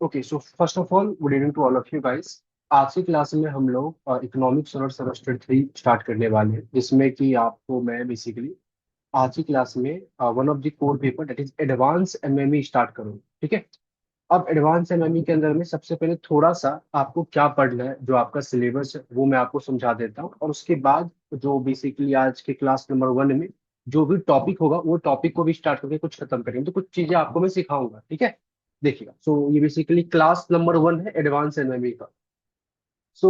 Okay, so first of all good evening to all of you guys. आज की class में हम लोग इकोनॉमिक्स और सेमेस्टर 3 स्टार्ट करने वाले हैं, जिसमें कि आपको मैं बेसिकली आज की क्लास में one of the core paper that is advance MME start करूँ। ठीक है। अब एडवांस एमएमई के अंदर में सबसे पहले थोड़ा सा आपको क्या पढ़ना है, जो आपका सिलेबस है वो मैं आपको समझा देता हूँ, और उसके बाद जो बेसिकली आज के क्लास नंबर 1 में जो भी टॉपिक होगा वो टॉपिक को भी स्टार्ट करके कुछ खत्म करेंगे, तो कुछ चीजें आपको मैं सिखाऊंगा। ठीक है। देखिएगा, सो ये बेसिकली क्लास नंबर 1 है एडवांस एमएमई का। सो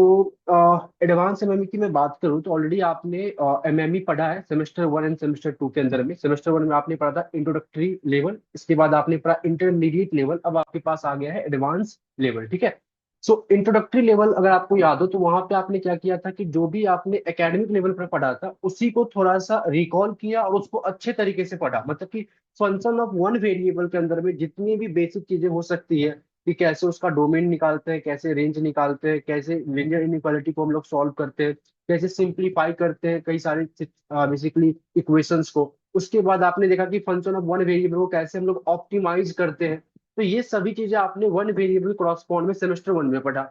एडवांस एमएमई की मैं बात करूं तो ऑलरेडी आपने एमएमई पढ़ा है सेमेस्टर 1 एंड सेमेस्टर 2 के अंदर में। सेमेस्टर 1 में आपने पढ़ा था इंट्रोडक्टरी लेवल, इसके बाद आपने पढ़ा इंटरमीडिएट लेवल, अब आपके पास आ गया है एडवांस लेवल। ठीक है। सो इंट्रोडक्टरी लेवल अगर आपको याद हो तो वहां पे आपने क्या किया था कि जो भी आपने एकेडमिक लेवल पर पढ़ा था उसी को थोड़ा सा रिकॉल किया और उसको अच्छे तरीके से पढ़ा, मतलब कि फंक्शन ऑफ वन वेरिएबल के अंदर में जितनी भी बेसिक चीजें हो सकती है कि कैसे उसका डोमेन निकालते हैं, कैसे रेंज निकालते हैं, कैसे लीनियर इनइक्वालिटी को हम लोग सॉल्व करते हैं, कैसे सिंप्लीफाई करते हैं कई सारे बेसिकली इक्वेशंस को। उसके बाद आपने देखा कि फंक्शन ऑफ वन वेरिएबल को कैसे हम लोग ऑप्टिमाइज करते हैं। तो ये सभी चीजें आपने वन वेरिएबल क्रॉसपॉन्ड में सेमेस्टर 1 में पढ़ा।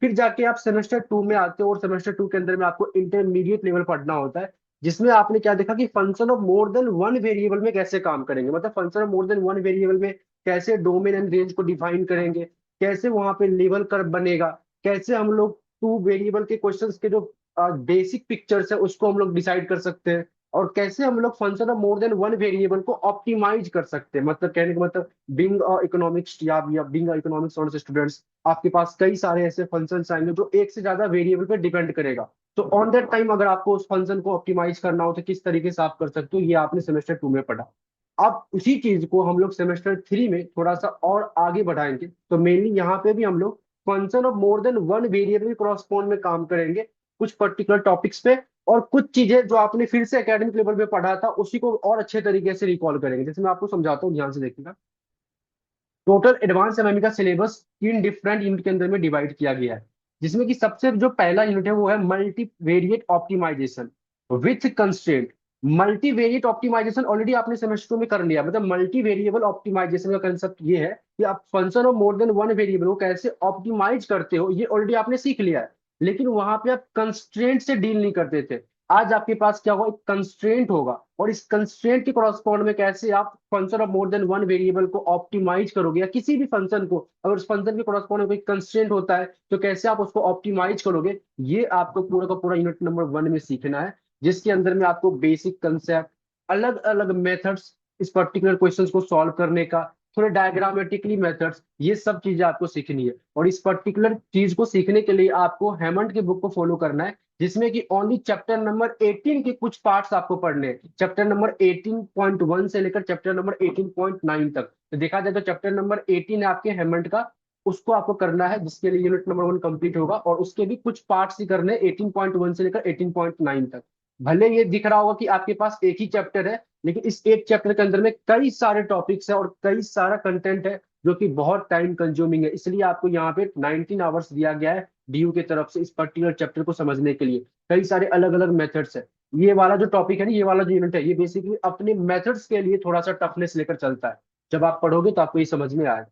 फिर जाके आप सेमेस्टर 2 में आते हो और सेमेस्टर 2 के अंदर में आपको इंटरमीडिएट लेवल पढ़ना होता है, जिसमें आपने क्या देखा कि function of more than one variable में कैसे काम करेंगे, मतलब function of more than one variable में कैसे डोमेन एंड रेंज को डिफाइन करेंगे, कैसे वहां पे लेवल कर्व बनेगा, कैसे हम लोग टू वेरिएबल के क्वेश्चंस के जो बेसिक पिक्चर्स है उसको हम लोग डिसाइड कर सकते हैं, और कैसे हम लोग function of more than one variable को ऑप्टिमाइज कर सकते हैं। मतलब कहने का मतलब बिंग इकोनॉमिक्स या बिंग इकोनॉमिक्स ऑनर्स स्टूडेंट्स, आपके पास कई सारे ऐसे फंक्शंस आएंगे जो एक से ज्यादा वेरिएबल पे डिपेंड करेगा। तो ऑन दैट टाइम अगर आपको उस फंक्शन को ऑप्टिमाइज करना हो तो किस तरीके से आप कर सकते हो, ये आपने सेमेस्टर 2 में पढ़ा। अब उसी चीज को हम लोग सेमेस्टर 3 में थोड़ा सा और आगे बढ़ाएंगे, तो मेनली यहाँ पे भी हम लोग function of more than one variable correspond में काम करेंगे कुछ पर्टिकुलर टॉपिक्स पे, और कुछ चीजें जो आपने फिर से एकेडमिक लेवल पे पढ़ा था उसी को और अच्छे तरीके से रिकॉल करेंगे। जैसे मैं आपको समझाता हूँ, ध्यान से देखिएगा। टोटल एडवांस एमएमई का सिलेबस 3 डिफरेंट यूनिट के अंदर में डिवाइड किया गया है, जिसमें कि सबसे जो पहला यूनिट है वो है multivariate optimization with constraint. Multivariate optimization already आपने सेमेस्टर में कर लिया, मतलब मल्टीवेरिएबल ऑप्टिमाइजेशन का कंसेप्ट ये है कि आप function of more than one variable को कैसे ऑप्टिमाइज करते हो, ये ऑलरेडी आपने सीख लिया है। लेकिन वहां पे आप कंस्ट्रेंट से डील नहीं करते थे। आज आपके पास क्या होगा, एक कंस्ट्रेंट होगा, और इस कंस्ट्रेंट के करस्पॉन्ड में कैसे आप function of more than one variable को ऑप्टिमाइज करोगे, या किसी भी फंक्शन को अगर उस फंक्शन के करस्पॉन्ड में कोई कंस्ट्रेंट होता है तो कैसे आप उसको ऑप्टिमाइज करोगे, ये आपको पूरा का पूरा यूनिट नंबर 1 में सीखना है। जिसके अंदर में आपको बेसिक कंसेप्ट, अलग अलग मेथड्स इस पर्टिकुलर क्वेश्चंस को सॉल्व करने का, थोड़े डायग्रामेटिकली मेथड्स, ये सब चीजें आपको सीखनी है। और इस पर्टिकुलर चीज को सीखने के लिए आपको हेमंड की बुक को फॉलो करना है, जिसमें कि ओनली चैप्टर नंबर 18 के कुछ पार्ट्स आपको पढ़ने हैं, चैप्टर नंबर 18.1 से लेकर चैप्टर नंबर 18.9 तक। तो देखा जाए तो चैप्टर नंबर 18 है आपके हेमंड का, उसको आपको करना है, जिसके लिए यूनिट नंबर 1 कंप्लीट होगा, और उसके भी कुछ पार्ट्स ही करने हैं 18.1 से लेकर 18.9 तक। भले ये दिख रहा होगा कि आपके पास एक ही चैप्टर है, लेकिन इस एक चैप्टर के अंदर में कई सारे टॉपिक्स है और कई सारा कंटेंट है जो कि बहुत टाइम कंज्यूमिंग है, इसलिए आपको यहाँ पे 19 आवर्स दिया गया है डीयू की तरफ से इस पर्टिकुलर चैप्टर को समझने के लिए। कई सारे अलग अलग मेथड्स है। ये वाला जो टॉपिक है ना, ये वाला जो यूनिट है, ये बेसिकली अपने मेथड्स के लिए थोड़ा सा टफनेस लेकर चलता है। जब आप पढ़ोगे तो आपको ये समझ में आएगा।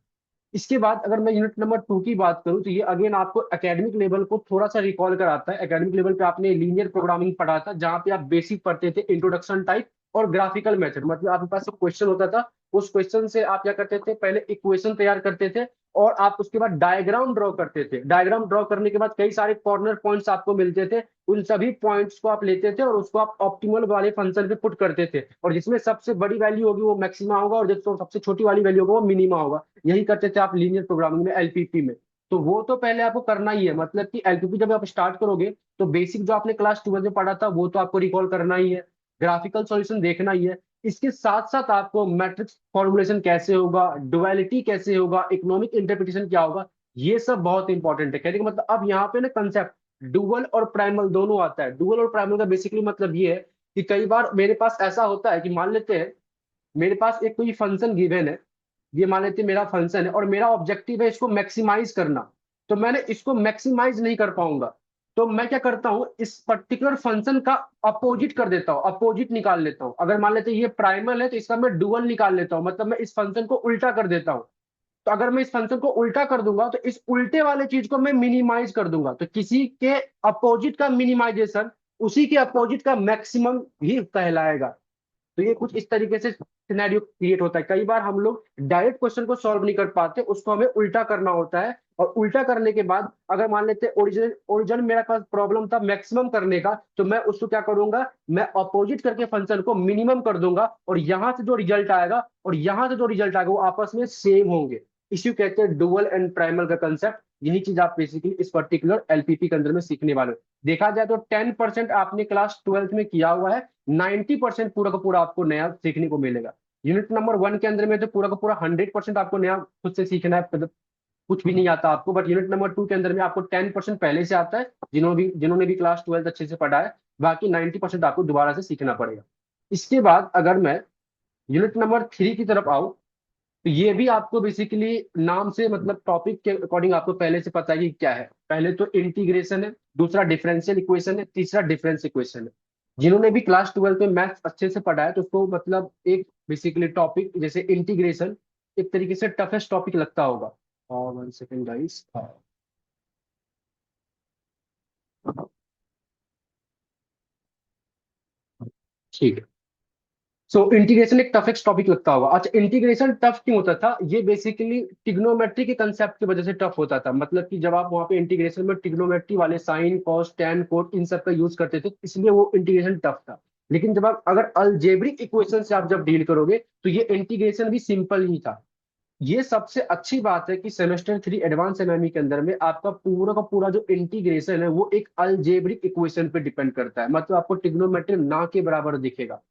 इसके बाद अगर मैं यूनिट नंबर 2 की बात करूं तो ये अगेन आपको एकेडमिक लेवल को थोड़ा सा रिकॉल कराता है। एकेडमिक लेवल पे आपने लीनियर प्रोग्रामिंग पढ़ा था, जहां पे आप बेसिक पढ़ते थे, इंट्रोडक्शन टाइप और ग्राफिकल मेथड, मतलब आपके पास एक क्वेश्चन होता था, उस क्वेश्चन से आप क्या करते थे, पहले इक्वेशन तैयार करते थे और आप उसके बाद डायग्राम ड्रॉ करते थे। डायग्राम ड्रॉ करने के बाद कई सारे कॉर्नर पॉइंट्स आपको मिलते थे, उन सभी पॉइंट्स को आप लेते थे और उसको आप ऑप्टिमल वाले फंक्शन पे पुट करते थे, और जिसमें सबसे बड़ी वैल्यू होगी वो मैक्सिमा होगा और जिसको सबसे छोटी वाली वैल्यू होगा वो मिनिमा होगा। यही करते थे आप लीनियर प्रोग्रामिंग में, एलपीपी में। तो वो तो पहले आपको करना ही है, मतलब कि एलपीपी जब आप स्टार्ट करोगे तो बेसिक जो आपने क्लास 12 में पढ़ा था वो तो आपको रिकॉल करना ही है, ग्राफिकल सॉल्यूशन देखना ही है। इसके साथ साथ आपको मैट्रिक्स फॉर्मुलेशन कैसे होगा, डुअलिटी कैसे होगा, इकोनॉमिक इंटरप्रिटेशन क्या होगा, ये सब बहुत इंपॉर्टेंट है। कहने का मतलब अब यहाँ पे ना कंसेप्ट डुअल और प्राइमल दोनों आता है। डुअल और प्राइमल का बेसिकली मतलब ये है कि कई बार मेरे पास ऐसा होता है कि मान लेते हैं मेरे पास एक कोई फंक्शन गिवन है, ये मान लेते हैं मेरा फंक्शन है और मेरा ऑब्जेक्टिव है इसको मैक्सिमाइज करना, तो मैंने इसको मैक्सिमाइज नहीं कर पाऊंगा, तो मैं क्या करता हूं, इस पर्टिकुलर फंक्शन का अपोजिट कर देता हूं, अपोजिट निकाल लेता हूं। अगर मान लेते हैं ये प्राइमल है तो इसका मैं डुअल निकाल लेता हूं, मतलब मैं इस फंक्शन को उल्टा कर देता हूं। तो अगर मैं इस फंक्शन को उल्टा कर दूंगा तो इस उल्टे वाले चीज को मैं मिनिमाइज कर दूंगा, तो किसी के अपोजिट का मिनिमाइजेशन उसी के अपोजिट का मैक्सिमम ही कहलाएगा। तो ये कुछ इस तरीके से सिनेरियो क्रिएट होता है। कई बार हम लोग डायरेक्ट क्वेश्चन को सॉल्व नहीं कर पाते, उसको हमें उल्टा करना होता है। और उल्टा करने के बाद अगर मान लेते हैं ओरिजिन ओरिजिन मेरा पास प्रॉब्लम था मैक्सिमम करने का, तो मैं उसको क्या करूंगा, मैं अपोजिट करके फंक्शन को मिनिमम कर दूंगा, और यहां से जो रिजल्ट आएगा और यहां से जो रिजल्ट आएगा वो आपस में सेम होंगे। इसी कहते हैं डुअल एंड प्राइमल का कंसेप्ट। यही चीज आप बेसिकली इस पर्टिकुलर एलपीपी के अंदर में सीखने वाले हो। देखा जाए तो 10% आपने क्लास 12th में किया हुआ है, 90% पूरा का पूरा आपको नया सीखने को मिलेगा। यूनिट नंबर 1 के अंदर में तो पूरा का पूरा 100% आपको नया खुद से सीखना है, मतलब कुछ भी नहीं आता आपको। बट यूनिट नंबर 2 के अंदर में आपको 10% पहले से आता है, जिन्होंने भी क्लास 12 अच्छे से पढ़ा है। बाकी 90% आपको दोबारा से सीखना पड़ेगा। इसके बाद अगर मैं यूनिट नंबर 3 की तरफ आऊं, तो ये भी आपको बेसिकली नाम से मतलब टॉपिक के अकॉर्डिंग आपको पहले से पता है कि क्या है। पहले तो इंटीग्रेशन है, दूसरा डिफरेंशियल इक्वेशन है, तीसरा डिफरेंस इक्वेशन है। जिन्होंने भी क्लास 12 में मैथ्स अच्छे से पढ़ा है तो उसको मतलब एक बेसिकली टॉपिक जैसे इंटीग्रेशन एक तरीके से टफेस्ट टॉपिक लगता होगा। और 1 सेकेंड गाइस। ठीक है। सो इंटीग्रेशन एक टफेस्ट टॉपिक लगता होगा। अच्छा, इंटीग्रेशन टफ क्यों होता था, ये बेसिकली टिग्नोमेट्री के कंसेप्ट की वजह से टफ होता था। मतलब कि जब आप वहां पे इंटीग्रेशन में टिग्नोमेट्री वाले साइन कॉस टैन कोट इन सब का यूज करते थे, इसलिए वो इंटीग्रेशन टफ था। लेकिन जब आप अगर अलजेब्रिक इक्वेशन से आप जब डील करोगे तो ये इंटीग्रेशन भी सिंपल ही था। ये सबसे अच्छी बात है कि सेमेस्टर 3 एडवांस एमएमई के अंदर में आपका पूरा का पूरा जो इंटीग्रेशन है वो एक अलजेब्रिक इक्वेशन पे डिपेंड करता है, मतलब आपको ट्रिग्नोमेट्री ना के बराबर दिखेगा।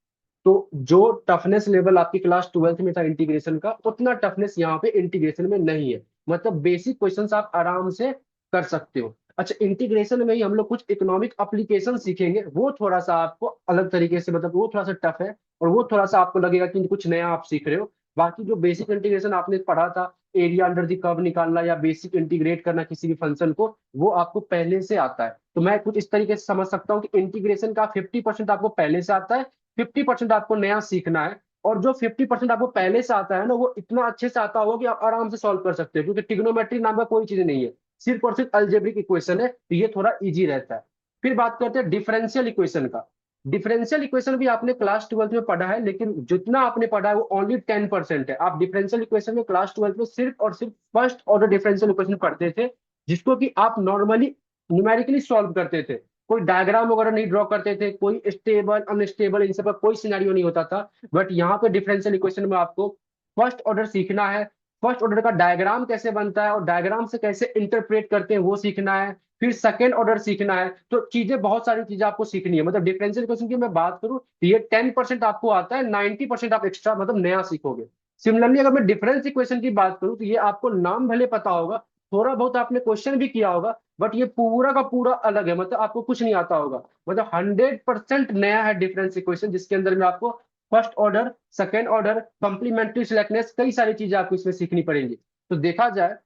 तो जो टफनेस लेवल आपकी क्लास 12th में था इंटीग्रेशन का, उतना टफनेस यहाँ पे इंटीग्रेशन में नहीं है। मतलब बेसिक क्वेश्चंस आप आराम से कर सकते हो। अच्छा, इंटीग्रेशन में ही हम लोग कुछ इकोनॉमिक एप्लीकेशन सीखेंगे, वो थोड़ा सा आपको अलग तरीके से, मतलब वो थोड़ा सा टफ है और वो थोड़ा सा आपको लगेगा कि कुछ नया आप सीख रहे हो। बाकी जो बेसिक इंटीग्रेशन आपने पढ़ा था, एरिया अंडर द कर्व निकालना या बेसिक इंटीग्रेट करना किसी भी फंक्शन को, वो आपको पहले से आता है। तो मैं कुछ इस तरीके से समझ सकता हूँ कि इंटीग्रेशन का 50% आपको पहले से आता है, 50% आपको नया सीखना है। और जो 50% आपको पहले से आता है ना, वो इतना अच्छे से आता होगा कि आप आराम से सॉल्व कर सकते हो, क्योंकि ट्रिग्नोमेट्री नाम का कोई चीज नहीं है, सिर्फ और सिर्फ अलजेब्रिक इक्वेशन है, तो ये थोड़ा इजी रहता है। फिर बात करते हैं डिफरेंशियल इक्वेशन का। डिफरेंशियल इक्वेशन भी आपने क्लास 12 में पढ़ा है, लेकिन जितना आपने पढ़ा है वो ओनली 10% है। आप डिफरेंशियल इक्वेशन में क्लास 12 में सिर्फ और सिर्फ फर्स्ट ऑर्डर डिफरेंशियल इक्वेशन पढ़ते थे, जिसको कि आप नॉर्मली न्यूमेरिकली सॉल्व करते थे। कोई डायग्राम वगैरह नहीं ड्रॉ करते थे, कोई स्टेबल अनस्टेबल इन सब का कोई सिनेरियो नहीं होता था। बट यहाँ पे डिफरेंशियल इक्वेशन में आपको फर्स्ट ऑर्डर सीखना है, फर्स्ट ऑर्डर का डायग्राम कैसे बनता है और डायग्राम से कैसे इंटरप्रेट करते हैं वो सीखना है। फिर सेकेंड ऑर्डर सीखना है। तो चीजें बहुत सारी चीजें आपको सीखनी है। मतलब डिफरेंशियल इक्वेशन की मैं बात करूं तो ये 10% आपको आता है, 90% आप एक्स्ट्रा मतलब नया सीखोगे। सिमिलरली अगर मैं डिफरेंस इक्वेशन की बात करूं तो ये आपको नाम भले पता होगा, थोड़ा बहुत आपने क्वेश्चन भी किया होगा, बट ये पूरा का पूरा अलग है। मतलब आपको कुछ नहीं आता होगा, मतलब 100% नया है डिफरेंस इक्वेशन, जिसके अंदर में आपको first order second order complementary slackness कई सारी चीजें आपको इसमें सीखनी पड़ेंगी। तो देखा जाए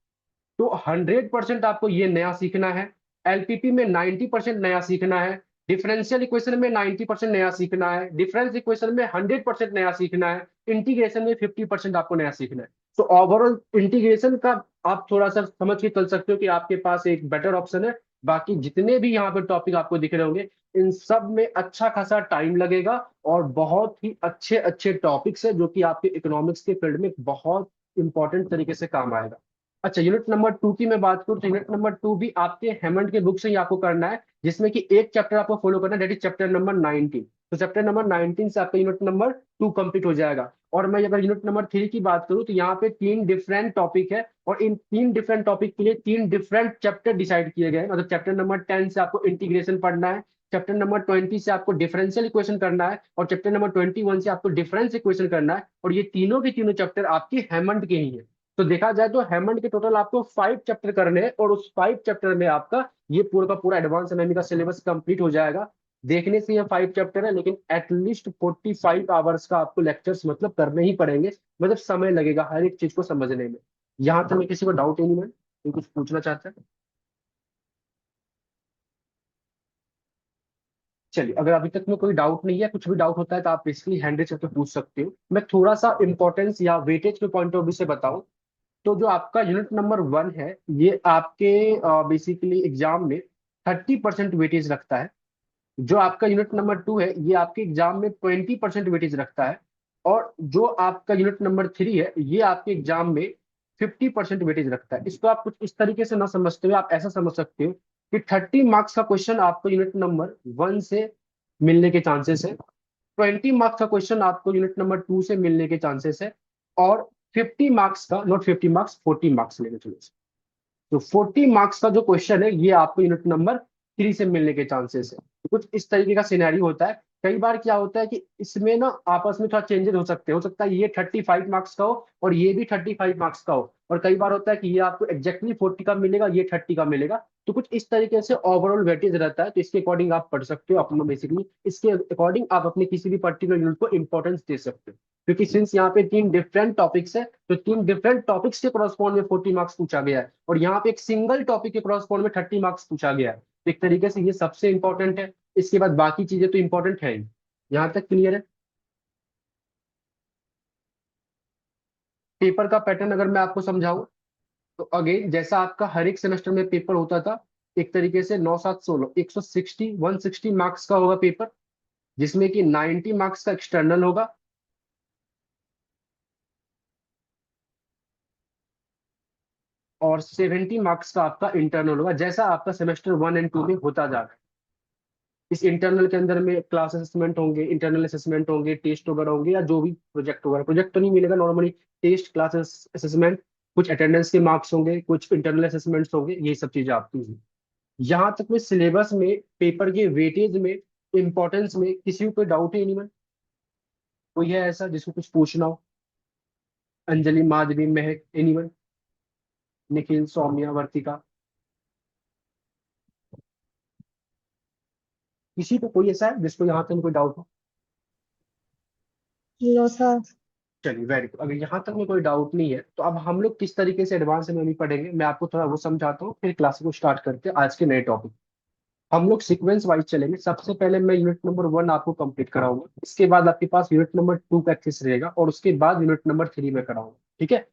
तो 100% आपको ये नया सीखना है। एलपीपी में 90% नया सीखना है। डिफरेंशियल इक्वेशन में 90% नया सीखना है। डिफरेंस इक्वेशन में 100% नया सीखना है। इंटीग्रेशन में 50% आपको नया सीखना है। तो ओवरऑल इंटीग्रेशन का आप थोड़ा सा समझ के चल सकते हो कि आपके पास एक बेटर ऑप्शन है। बाकी जितने भी यहाँ पे टॉपिक आपको दिख रहे होंगे, इन सब में अच्छा खासा टाइम लगेगा और बहुत ही अच्छे अच्छे टॉपिक्स है जो कि आपके इकोनॉमिक्स के फील्ड में बहुत इंपॉर्टेंट तरीके से काम आएगा। अच्छा, यूनिट नंबर 2 की मैं बात करूं तो यूनिट नंबर 2 भी आपके हेमंड के बुक से ही आपको करना है, जिसमें कि एक चैप्टर आपको फॉलो करना है, दैट इज चैप्टर नंबर 19। तो चैप्टर नंबर 19 से आपका यूनिट नंबर 2 कंप्लीट हो जाएगा। और मैं अगर यूनिट नंबर 3 की बात करूं तो यहाँ पे 3 डिफरेंट टॉपिक है और इन 3 डिफरेंट टॉपिक के लिए 3 डिफरेंट चैप्टर डिसाइड किए गए हैं। मतलब चैप्टर नंबर 10 से आपको इंटीग्रेशन पढ़ना है, चैप्टर नंबर 20 से आपको डिफरेंशियल इक्वेशन करना है और चैप्टर नंबर 21 से आपको डिफरेंस इक्वेशन करना है। और ये तीनों के तीनों चैप्टर आपकी हेमंड के ही है। तो देखा जाए तो हेमंड के टोटल आपको 5 चैप्टर करने हैं और उस 5 चैप्टर में आपका ये पूरा का पूरा एडवांस एमएमई का सिलेबस कंप्लीट हो जाएगा। देखने से ये 5 चैप्टर है, लेकिन एटलीस्ट 45 आवर्स का आपको लेक्चर्स मतलब करने ही पड़ेंगे। मतलब समय लगेगा हर एक चीज को समझने में। यहाँ तक में किसी को डाउट ही नहीं है, कोई कुछ पूछना चाहता है? चलिए, अगर अभी तक में कोई डाउट नहीं है, कुछ भी डाउट होता है तो आप बेसिकली हैंड रेज करके पूछ सकते हो। मैं थोड़ा सा इंपॉर्टेंस या वेटेज के पॉइंट ऑफ व्यू से बताऊं तो जो आपका यूनिट नंबर 1 है, ये आपके बेसिकली एग्जाम में 30% वेटेज रखता है। जो आपका यूनिट नंबर 2 है, ये आपके एग्जाम में 20% वेटेज रखता है। और जो आपका यूनिट नंबर 3 है, ये आपके एग्जाम में 50% वेटेज रखता है। इसको आप कुछ इस तरीके से ना समझते हुए आप ऐसा समझ सकते हो कि 30 मार्क्स का क्वेश्चन आपको यूनिट नंबर 1 से मिलने के चांसेस है, 20 मार्क्स का क्वेश्चन आपको यूनिट नंबर 2 से मिलने के चांसेस है, और 50 मार्क्स का, नॉट 50 मार्क्स, 40 मार्क्स लेके चलो। तो 40 मार्क्स का जो क्वेश्चन है, ये आपको यूनिट नंबर 3 से मिलने के चांसेस है। तो कुछ इस तरीके का सिनेरियो होता है। कई बार क्या होता है कि इसमें ना आपस में थोड़ा चेंजेस हो सकता है ये 35 मार्क्स का हो और ये भी 35 मार्क्स का हो, और कई बार होता है कि ये आपको एग्जैक्टली 40 का मिलेगा, ये 30 का मिलेगा। तो कुछ इस तरीके से ओवरऑल वेटेज रहता है, तो इसके अकॉर्डिंग आप पढ़ सकते हो अपना, बेसिकली इसके अकॉर्डिंग आप अपने किसी भी पर्टिकुलर यूनिट को इंपॉर्टेंस दे सकते हो। क्योंकि सिंस यहाँ पे 3 डिफरेंट टॉपिक्स है, तो 3 डिफरेंट टॉपिक्स के क्रॉसपोर्ड में 40 मार्क्स पूछा गया है, और यहाँ पे एक सिंगल टॉपिक के क्रॉसपोर्ड में 30 मार्क्स पूछा गया है। तो एक तरीके से ये सबसे इंपॉर्टेंट है। इसके बाद बाकी चीजें तो इंपॉर्टेंट है ही। यहाँ तक क्लियर है? पेपर का पैटर्न अगर मैं आपको समझाऊं, तो अगेन जैसा आपका हर एक सेमेस्टर में पेपर होता था, एक तरीके से 9 7 16 160 का होगा पेपर, जिसमें कि 90 मार्क्स का एक्सटर्नल होगा, और 70 मार्क्स का आपका इंटरनल होगा, जैसा आपका सेमेस्टर 1 और 2 में होता जा रहा है। इस इंटरनल के अंदर में क्लास असेसमेंट होंगे, इंटरनल असेसमेंट होंगे, टेस्ट वगैरह होंगे, या जो भी प्रोजेक्ट वगैरह, प्रोजेक्ट तो नहीं मिलेगा नॉर्मली, टेस्ट, क्लास असेसमेंट, कुछ अटेंडेंस के मार्क्स होंगे, कुछ इंटरनल असेसमेंट्स होंगे, ये सब चीजें आपकी हैं। यहाँ तक में सिलेबस में, पेपर के वेटेज में, इंपॉर्टेंस में किसी को कोई डाउट है एनीवन? कोई है ऐसा जिसको कुछ पूछना हो? अंजलि, माधवी, महक, एनीवन? निखिल, सौम्या, वर्तिका, किसी को कोई ऐसा है जिसको यहाँ तक कोई डाउट हो? No sir. चलिए, वेरी गुड। अगर यहाँ तक में कोई डाउट नहीं है, तो अब हम लोग किस तरीके से एडवांस में अभी पढ़ेंगे, मैं आपको थोड़ा वो समझाता हूँ, फिर क्लास को स्टार्ट करते हैं आज के नए टॉपिक। हम लोग सीक्वेंस वाइज चलेंगे। सबसे पहले मैं यूनिट नंबर 1 आपको कंप्लीट कराऊंगा, इसके बाद आपके पास यूनिट नंबर 2 का एक्सेस रहेगा, और उसके बाद यूनिट नंबर 3 में कराऊंगा, ठीक है?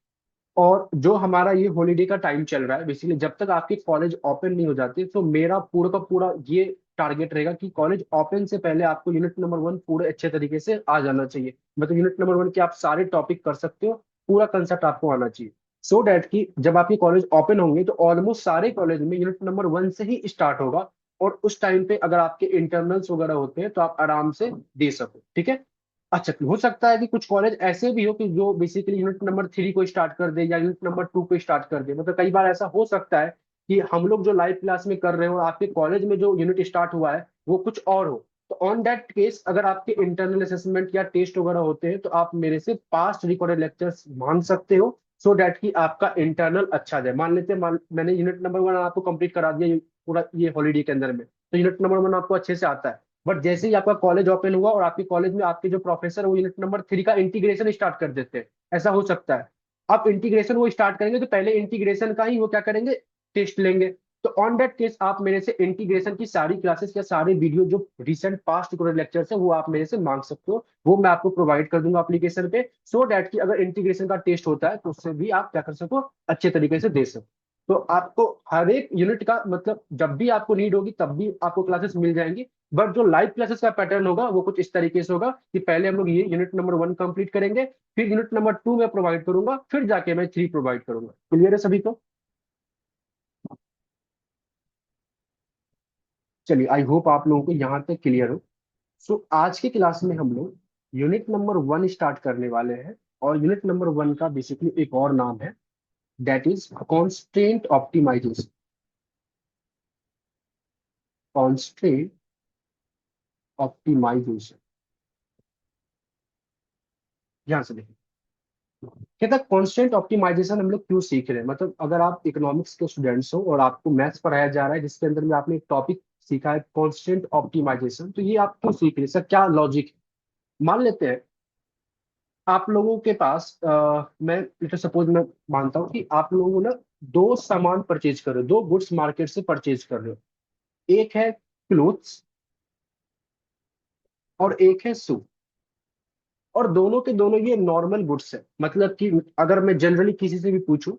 और जो हमारा ये हॉलीडे का टाइम चल रहा है, बेसिकली जब तक आपके कॉलेज ओपन नहीं हो जाते, तो मेरा पूरा का पूरा ये टारगेट रहेगा कि कॉलेज ओपन से पहले आपको यूनिट नंबर 1 पूरे अच्छे तरीके से आ जाना चाहिए। मतलब यूनिट नंबर 1 के आप सारे टॉपिक कर सकते हो, पूरा कंसेप्ट आपको आना चाहिए, सो डैट कि जब आपके कॉलेज ओपन होंगे तो ऑलमोस्ट सारे कॉलेज में यूनिट नंबर 1 से ही स्टार्ट होगा, और उस टाइम पे अगर आपके इंटरनल्स वगैरह होते हैं तो आप आराम से दे सको, ठीक है? अच्छा, हो सकता है कि कुछ कॉलेज ऐसे भी हो कि जो बेसिकली यूनिट नंबर 3 को स्टार्ट कर दे या यूनिट नंबर 2 को स्टार्ट कर दे। मतलब कई बार ऐसा हो सकता है कि हम लोग जो लाइव क्लास में कर रहे हो और आपके कॉलेज में जो यूनिट स्टार्ट हुआ है वो कुछ और हो। तो ऑन दैट केस, अगर आपके इंटरनल असेसमेंट या टेस्ट वगैरह होते हैं, तो आप मेरे से पास्ट रिकॉर्डेड लेक्चर्स मांग सकते हो, सो डैट कि आपका इंटरनल अच्छा जाए। मान लेते हैं, मैंने यूनिट नंबर 1 आपको कंप्लीट करा दिया पूरा ये हॉलीडे के अंदर में, तो यूनिट नंबर 1 आपको अच्छे से आता है। बट जैसे ही आपका कॉलेज ओपन हुआ और आपके कॉलेज में आपके जो प्रोफेसर वो यूनिट नंबर 3 का इंटीग्रेशन स्टार्ट कर देते हैं, ऐसा हो सकता है। अब इंटीग्रेशन वो स्टार्ट करेंगे तो पहले इंटीग्रेशन का ही वो क्या करेंगे, टेस्ट लेंगे। तो ऑन दैट केस आप मेरे से इंटीग्रेशन की सारी क्लासेस या सारे वीडियो जो रिसेंट पास्ट लेक्चर्स है वो आप मेरे से मांग सकते हो, वो मैं आपको प्रोवाइड कर दूंगा एप्लीकेशन पे, सो डैट कि अगर इंटीग्रेशन का टेस्ट होता है तो उससे भी आप क्या कर सको, अच्छे तरीके से दे सको। तो आपको हर एक यूनिट का मतलब जब भी आपको नीड होगी तब भी आपको क्लासेस मिल जाएंगी। बट जो लाइव क्लासेस का पैटर्न होगा वो कुछ इस तरीके से होगा कि पहले हम लोग ये यूनिट नंबर 1 कंप्लीट करेंगे, फिर यूनिट नंबर 2 में प्रोवाइड करूंगा, फिर जाके मैं 3 प्रोवाइड करूंगा। क्लियर है सभी को? चलिए, आई होप आप लोगों को यहाँ तक क्लियर हो। सो आज की क्लास में हम लोग यूनिट नंबर 1 स्टार्ट करने वाले हैं, और यूनिट नंबर 1 का बेसिकली एक और नाम है, that is constraint optimization. Constraint optimization, ध्यान से देखिए। कहता है कॉन्स्टेंट ऑप्टिमाइजेशन हम लोग क्यों सीख रहे हैं, मतलब अगर आप इकोनॉमिक्स के स्टूडेंट्स हो और आपको मैथ्स पढ़ाया जा रहा है जिसके अंदर में आपने एक टॉपिक सीखा है कॉन्स्टेंट ऑप्टिमाइजेशन, तो ये आप क्यों सीख रहे हैं, सर क्या लॉजिक है? मान लेते हैं आप लोगों के पास मैं लेट सपोज मैं मानता हूँ कि आप लोगों ना दो सामान परचेज कर रहे हो, दो गुड्स मार्केट से परचेज कर रहे हो। एक है क्लोथ्स और एक है शू। और दोनों के दोनों ये नॉर्मल गुड्स है। मतलब कि अगर मैं जनरली किसी से भी पूछूं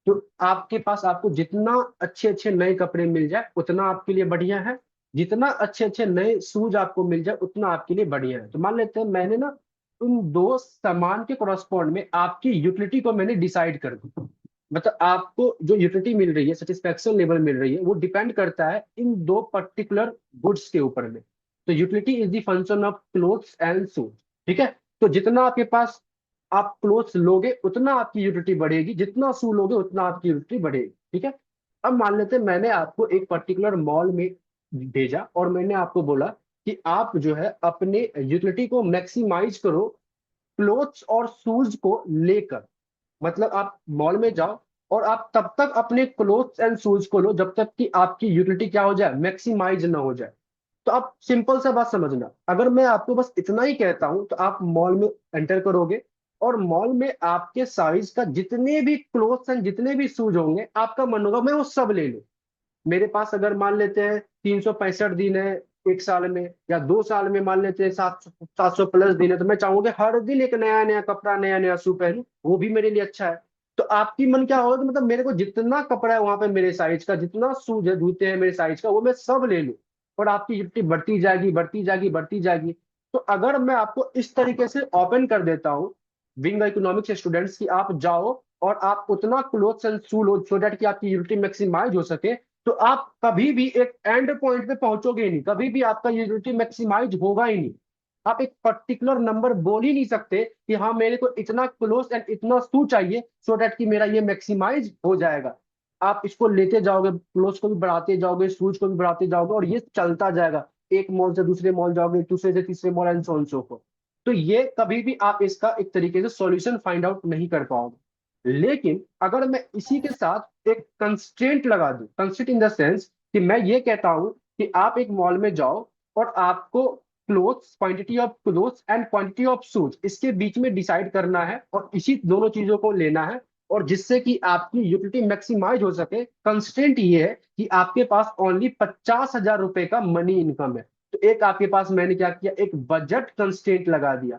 तो आपके पास आपको जितना अच्छे अच्छे नए कपड़े मिल जाए उतना आपके लिए बढ़िया है, जितना अच्छे अच्छे नए शूज आपको मिल जाए उतना आपके लिए बढ़िया है। तो मान लेते हैं मैंने ना उन दो सामान के करस्पॉन्ड में आपकी यूटिलिटी को मैंने डिसाइड कर दी। मतलब आपको जो यूटिलिटी मिल रही है, सेटिस्फेक्शन लेवल मिल रही है, वो डिपेंड करता है इन दो पर्टिकुलर गुड्स के ऊपर में। तो utility is the function of clothes and shoes. ठीक है। तो जितना आपके पास आप क्लोथ्स लोगे उतना आपकी यूटिलिटी बढ़ेगी, जितना शू लोगे उतना आपकी यूटिलिटी बढ़ेगी। ठीक है। अब मान लेते हैं मैंने आपको एक पर्टिकुलर मॉल में भेजा और मैंने आपको बोला कि आप जो है अपने यूटिलिटी को मैक्सिमाइज करो क्लोथ्स और शूज को लेकर। मतलब आप मॉल में जाओ और आप तब तक अपने क्लोथ्स एंड शूज को लो जब तक कि आपकी यूटिलिटी क्या हो जाए, मैक्सिमाइज ना हो जाए। तो आप सिंपल सा बात समझना, अगर मैं आपको बस इतना ही कहता हूं तो आप मॉल में एंटर करोगे और मॉल में आपके साइज का जितने भी क्लोथ्स एंड जितने भी शूज होंगे आपका मन होगा मैं वो सब ले लूं। मेरे पास अगर मान लेते हैं 365 दिन है एक साल में, या 2 साल में मान लेते हैं 700 प्लस दिन है, तो मैं चाहूंगा हर दिन एक नया नया कपड़ा नया नया शू पहनूं, वो भी मेरे लिए अच्छा है। तो आपकी मन क्या होगा कि मतलब मेरे को जितना कपड़ा है वहां पे मेरे साइज का, जितना शूज है जूते हैं मेरे साइज का, वो मैं सब ले लूं। और आपकी गिफ्ट बढ़ती जाएगी बढ़ती जाएगी बढ़ती जाएगी। तो अगर मैं आपको इस तरीके से ओपन कर देता हूँ विंग इकोनॉमिक्स स्टूडेंट्स की, आप जाओ और आप उतना clothes and shoe low so that कि आपकी यूटिलिटी मैक्सिमाइज हो सके, तो आप कभी भी एक एंड पॉइंट पे पहुंचोगे ही नहीं, कभी भी आपका यूटिलिटी मैक्सिमाइज होगा ही नहीं। आप एक पर्टिकुलर नंबर बोल ही नहीं सकते कि हाँ मेरे को इतना क्लोज एंड इतना शू चाहिए सो दैट कि मेरा ये मैक्सिमाइज हो जाएगा। आप इसको लेते जाओगे, क्लोज को भी बढ़ाते जाओगे, शूज को भी बढ़ाते जाओगे, और ये चलता जाएगा। एक मॉल से दूसरे मॉल जाओगे, दूसरे से तीसरे mall and so on so forth. तो ये कभी भी आप इसका एक तरीके से सॉल्यूशन फाइंड आउट नहीं कर पाओगे। लेकिन अगर मैं इसी के साथ एक कंस्ट्रेंट लगा दूं, कंस्ट्रेंट इन द सेंस कि मैं ये कहता हूं कि आप एक मॉल में जाओ और आपको clothes, quantity of clothes and quantity of shoes, इसके बीच में डिसाइड करना है और इसी दोनों चीजों को लेना है, और जिससे कि आपकी यूटिलिटी मैक्सिमाइज हो सके। कंस्ट्रेंट ये है कि आपके पास ओनली 50,000 रुपए का मनी इनकम है। तो एक आपके पास मैंने क्या किया, एक बजट कंस्ट्रेंट लगा दिया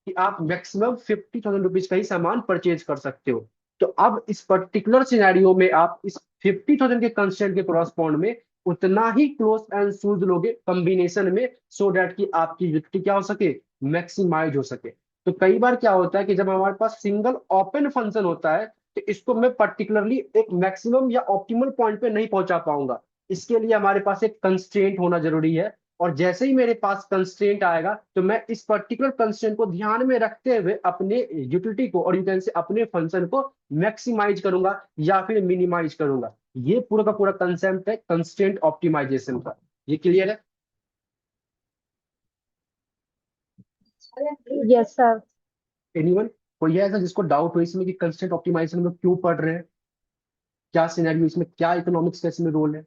कि आप मैक्सिमम 50,000 रुपीज का ही सामान परचेज कर सकते हो। तो अब इस पर्टिकुलर सिनेरियो में आप इस 50,000 के कंस्टेंट के क्रॉसपॉन्ड में उतना ही क्लोथ एंड शूज लोगे कॉम्बिनेशन में, सो दैट कि आपकी यूटिलिटी क्या हो सके, मैक्सिमाइज हो सके। तो कई बार क्या होता है कि जब हमारे पास सिंगल ओपन फंक्शन होता है तो इसको मैं पर्टिकुलरली एक मैक्सिमम या ऑप्टिमल पॉइंट पे नहीं पहुंचा पाऊंगा। इसके लिए हमारे पास एक कंस्ट्रेंट होना जरूरी है। और जैसे ही मेरे पास कंस्ट्रेंट आएगा तो मैं इस पर्टिकुलर कंस्ट्रेंट को ध्यान में रखते हुए अपने यूटिलिटी को और यू कैन से अपने फंक्शन को मैक्सिमाइज करूंगा या फिर मिनिमाइज करूंगा। ये पूरा का पूरा कंसेप्ट है कंस्ट्रेंट ऑप्टिमाइजेशन का। ये क्लियर है? Yes sir. एनीवन? कोई है ऐसा जिसको डाउट हो इसमें कि कंस्ट्रेंट ऑप्टिमाइजेशन में क्यों पढ़ रहे हैं, क्या सिनेरियो इसमें, क्या इकोनॉमिक्स का इसमें रोल है?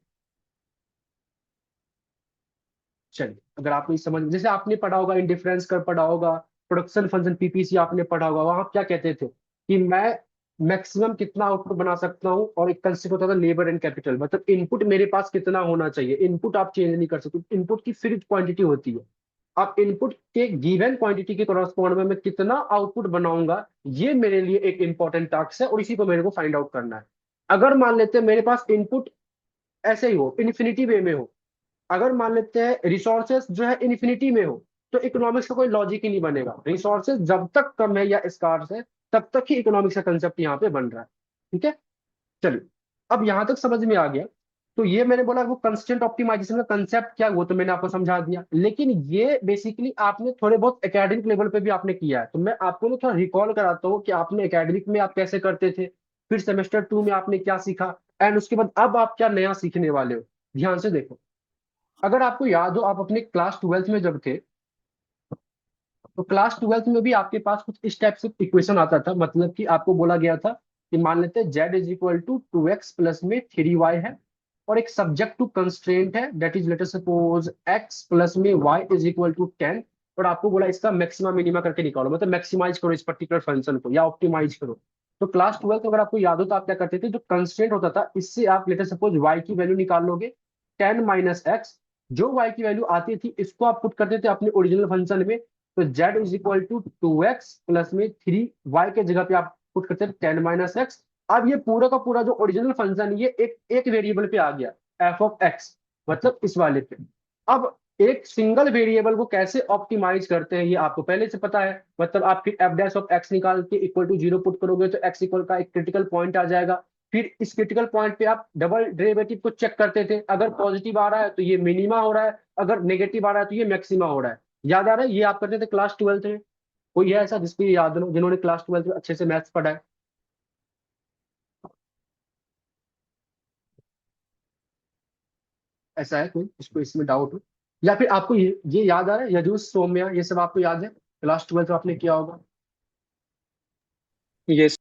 चलिए, अगर आपको इस समझ, जैसे आपने पढ़ा होगा इंडिफरेंस कर पढ़ा होगा, प्रोडक्शन फंक्शन पीपीसी आपने पढ़ा होगा, वहां आप क्या कहते थे कि मैं मैक्सिमम कितना आउटपुट बना सकता हूँ, और एक कंसेप्ट होता था लेबर एंड कैपिटल, मतलब इनपुट मेरे पास कितना होना चाहिए। इनपुट आप चेंज नहीं कर सकते, इनपुट की फिक्स्ड क्वांटिटी होती है। अब इनपुट के गिवन क्वांटिटी के करस्पॉन्ड में मैं कितना आउटपुट बनाऊंगा, ये मेरे लिए एक इंपॉर्टेंट टास्क है और इसी को मेरे को फाइंड आउट करना है। अगर मान लेते हैं मेरे पास इनपुट ऐसे ही हो, इन्फिनिटी वे में हो, अगर मान लेते हैं रिसोर्सेस जो है इन्फिनिटी में हो, तो इकोनॉमिक्स का कोई लॉजिक ही नहीं बनेगा। रिसोर्सेस जब तक कम है या स्कार्स है तब तक ही इकोनॉमिक्स का कंसेप्ट यहाँ पे बन रहा है। ठीक है। चलिए, अब यहां तक समझ में आ गया। तो ये मैंने बोला वो कंस्टेंट ऑप्टिमाइजेशन का कंसेप्ट क्या है, वो तो मैंने आपको समझा दिया। लेकिन ये बेसिकली आपने थोड़े बहुत एकेडमिक लेवल पे भी आपने किया है, तो मैं आपको ना थोड़ा रिकॉल कराता हूँ कि आपने एकेडमिक में आप कैसे करते थे, फिर सेमेस्टर 2 में आपने क्या सीखा, एंड उसके बाद अब आप क्या नया सीखने वाले हो। ध्यान से देखो। अगर आपको याद हो, आप अपने क्लास ट्वेल्थ में जब थे, तो क्लास ट्वेल्थ में भी आपके पास कुछ इस टाइप से इक्वेशन आता था। मतलब कि आपको बोला गया था कि मान लेते हैं Z is equal to 2x plus में 3y है, और एक सब्जेक्ट टू कंस्ट्रेंट है, that is let us suppose x plus में y इज इक्वल टू 10। और आपको बोला इसका मैक्सिमा मिनिमा करके निकालो, मतलब मैक्सिमाइज करो इस पर्टिकुलर फंक्शन को या ऑप्टिमाइज करो। तो क्लास ट्वेल्थ अगर आपको याद हो तो आप क्या करते थे, जो कंस्ट्रेंट होता था इससे आप लेट अस सपोज y की वैल्यू निकाल लोगे, 10 माइनस एक्स। जो y की वैल्यू आती थी इसको आप पुट करते थे अपने ओरिजिनल फंक्शन में, तो z is equal to 2x plus में 3y के जगह पे आप पुट करते हैं 10 - x। अब ये पूरा का पूरा जो ओरिजिनल फंक्शन ये एक वेरिएबल पे आ गया, f(x), मतलब इस वाले पे। अब एक सिंगल वेरिएबल को कैसे ऑप्टिमाइज करते हैं ये आपको पहले से पता है, मतलब आप फिर f' निकाल के इक्वल टू 0 पुट करोगे तो x इक्वल का एक क्रिटिकल पॉइंट आ जाएगा। फिर इस क्रिटिकल पॉइंट पे आप डबल डेरिवेटिव को चेक करते थे, अगर पॉजिटिव आ रहा है तो ये मिनिमा हो रहा है, अगर नेगेटिव आ रहा है तो ये मैक्सिमा हो रहा है। याद आ रहा है, ये आप करते थे क्लास 12th में। कोई है ऐसा जिसको ये याद हो, जिन्होंने क्लास 12th में अच्छे से मैथ्स पढ़ा है? ऐसा है कोई जिसको इसमें डाउट हो, या फिर आपको ये याद आ रहा है, यजुस सौम्या ये सब आपको याद है, क्लास 12th में आपने किया होगा? यस।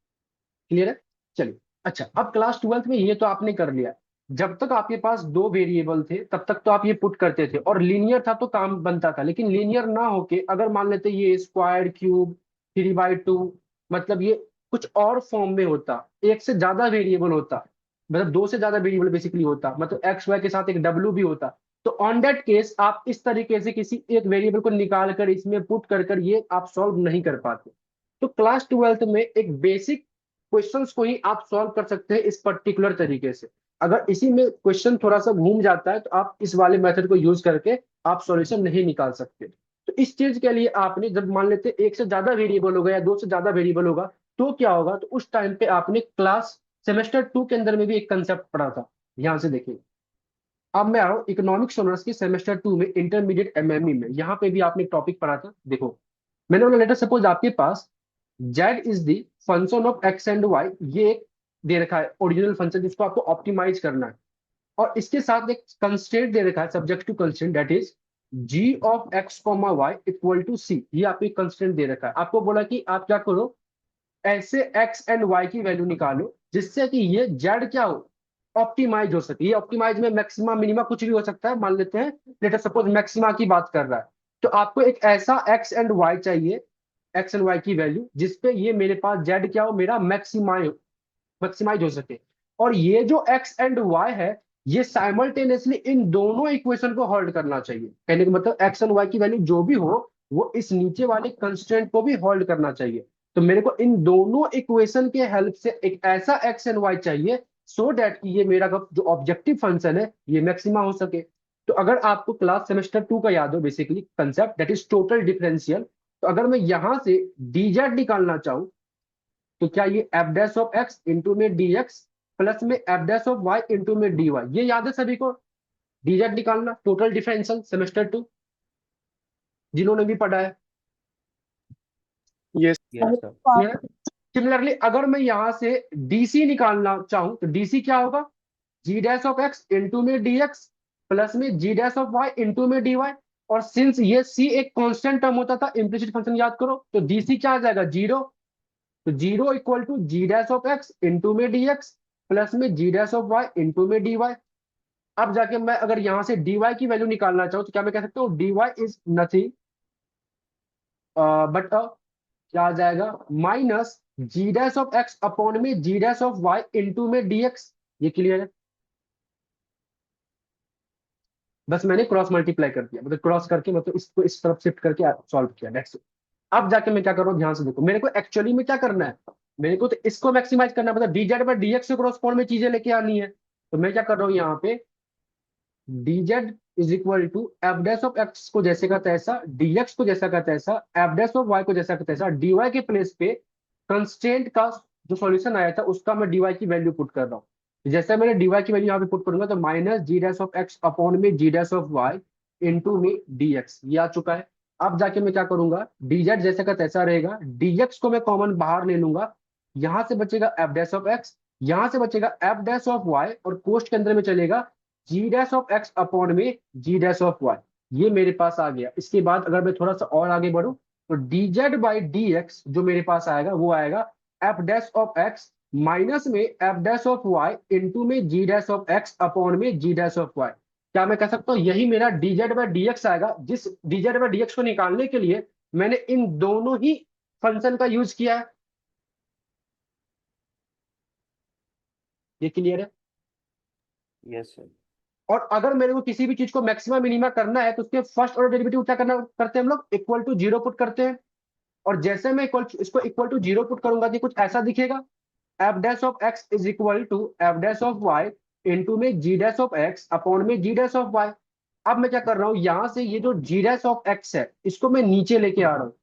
क्लियर है? चलिए। अच्छा, अब क्लास 12th में ये तो आपने कर लिया। जब तक आपके पास दो वेरिएबल थे तब तक तो आप ये पुट करते थे और लीनियर था तो काम बनता था, लेकिन लीनियर ना होके अगर मान लेते ये स्क्वायर क्यूब 3/2, मतलब ये कुछ और फॉर्म में होता, एक से ज्यादा वेरिएबल होता, मतलब दो से ज्यादा वेरिएबल बेसिकली होता, मतलब एक्स वाई के साथ एक डब्ल्यू भी होता, तो ऑन दैट केस आप इस तरीके से किसी एक वेरिएबल को निकाल कर इसमें पुट कर ये आप सॉल्व नहीं कर पाते। तो क्लास 12th में एक बेसिक क्वेश्चंस को ही आप सॉल्व कर सकते हैं इस पर्टिकुलर तरीके से। अगर इसी में क्वेश्चन थोड़ा सा घूम जाता है तो आप इस वाले मेथड को यूज करके आप सॉल्यूशन नहीं निकाल सकते। तो इस चीज के लिए आपने जब मान लेते एक से ज्यादा वेरिएबल होगा या दो से ज्यादा वेरिएबल होगा तो क्या होगा, तो उस टाइम पे आपने क्लास सेमेस्टर 2 के अंदर में भी एक कंसेप्ट पढ़ा था। ध्यान से देखिए, अब मैं आ रहा हूँ इकोनॉमिक्स ऑनर्स की सेमेस्टर 2 में इंटरमीडिएट एमएमई में, यहाँ पे भी आपने टॉपिक पढ़ा था। देखो, मैंने बोला लेटर सपोज आपके पास z is the function of x and y, ये एक दे रखा है ओरिजिनल फंक्शन जिसको आपको ऑप्टिमाइज करना है, और इसके साथ एक कंस्ट्रेंट दे रखा है subject to constraint, that is g of x comma y equal to c। ये आपको एक कंस्ट्रेंट दे रखा है, आपको बोला कि आप क्या करो, ऐसे x एंड y की वैल्यू निकालो जिससे कि ये z क्या हो, ऑप्टिमाइज हो सके। ये ऑप्टिमाइज में मैक्सिमा मिनिमा कुछ भी हो सकता है, मान लेते हैं लेटर सपोज मैक्सिमा की बात कर रहा है, तो आपको एक ऐसा x एंड y चाहिए, एक्स एंड वाई की वैल्यू जिसपे ये मेरे पास जेड क्या हो, मेरा मैक्सिमाइज मैक्सिमाइज हो सके। और ये जो एक्स एंड वाई है ये साइमल्टेनियसली इन दोनों इक्वेशन को होल्ड करना चाहिए। कहने का मतलब एक्स एंड वाई की वैल्यू जो भी हो वो इस नीचे वाले कंस्ट्रेंट को भी होल्ड करना चाहिए। तो मेरे को इन दोनों इक्वेशन के हेल्प से एक ऐसा एक्स एंड वाई चाहिए सो दैट कि ये मेरा जो ऑब्जेक्टिव फंक्शन है ये मैक्सिमा हो सके। तो अगर आपको क्लास सेमेस्टर 2 का याद हो basically concept, that is total differential, तो अगर मैं यहां से dz निकालना चाहूं तो क्या ये F dash of X into में dx प्लस में F dash of Y into में dy, ये याद है सभी को? dz निकालना टोटल डिफरेंशियल सेमेस्टर 2 जिन्होंने भी पढ़ा है। यस। Yes sir. सिमिलरली अगर मैं यहां से dc निकालना चाहूं तो dc क्या होगा, जी डैश ऑफ एक्स इंटू में dx प्लस में जी डैश ऑफ वाई इंटू में dy। और सिंस ये c एक कांस्टेंट टर्म होता था, इम्प्लिसिट फंक्शन याद करो, तो dc क्या आ जाएगा, जीरो। तो zero equal to ji dash of X into में dx प्लस में जी डैश ऑफ वाई इंटू में dy। अब जाके मैं अगर यहां से dy की वैल्यू निकालना चाहूँ तो क्या मैं कह सकता हूँ, dy इज नथिंग बट क्या आ जाएगा, minus g dash of x upon में जी डैश ऑफ वाई इंटू में dx। ये क्लियर है? बस मैंने क्रॉस मल्टीप्लाई कर दिया, मतलब क्रॉस करके मतलब इसको इस तरफ शिफ्ट करके सॉल्व किया, नेक्स्ट। अब जाके मैं क्या कर रहा हूँ, ध्यान से देखो, मेरे को एक्चुअली में क्या करना है, मेरे को तो इसको मैक्सिमाइज करना है, मतलब dz बाय dx से क्रॉसपोल में चीजें लेके आनी है। तो मैं क्या कर रहा हूँ यहाँ पे, dz is equal to f dash of x को जैसे का तैसा, dx को जैसा का तैसा, एफ डैश ऑफ वाई को जैसा का तैसा, dy के प्लेस पे कंस्टेंट का जो सॉल्यूशन आया था उसका मैं dy की वैल्यू पुट कर रहा हूँ। जैसे मैंने dy की वैल्यू यहाँ पे पुट करूंगा तो minus g dash of x upon में जी डैश ऑफ वाई इंटू में dx, ये आ चुका है। अब जाके मैं क्या करूंगा, dz जैसे का तैसा रहेगा, dx को मैं कॉमन बाहर ले लूंगा, यहां से बचेगा एफ डैश ऑफ एक्स, यहां से बचेगा एफ डैश ऑफ वाई, और कोष्ट के अंदर में चलेगा जी डैश ऑफ एक्स अपॉन में जी डैश ऑफ वाई। ये मेरे पास आ गया। इसके बाद अगर मैं थोड़ा सा और आगे बढ़ूं तो dz बाई dx जो मेरे पास आएगा वो आएगा f dash of x minus में F dash of Y into में जी डैश ऑफ एक्स अपॉन में जी डैश ऑफ वाई। क्या मैं कह सकता हूँ यही मेरा dz बाई dx आएगा, जिस dz बाई dx को निकालने के लिए मैंने इन दोनों ही फंक्शन का यूज किया है। ये क्लियर है? Yes sir. और अगर मेरे को किसी भी चीज को मैक्सिमा मिनिमा करना है तो उसके फर्स्ट ऑर्डर डेरिवेटिव क्या करना करते हैं हम लोग, इक्वल टू जीरो पुट करते हैं। और जैसे मैं इसको इक्वल टू जीरो पुट करूंगा तो कुछ ऐसा दिखेगा, f dash of x is equal to f dash of Y into में जी डैश ऑफ एक्स अपॉन में जी डैश ऑफ वाई। अब मैं क्या कर रहा हूँ, यहां से ये जो जी डैश ऑफ एक्स है इसको मैं नीचे लेके आ रहा हूँ,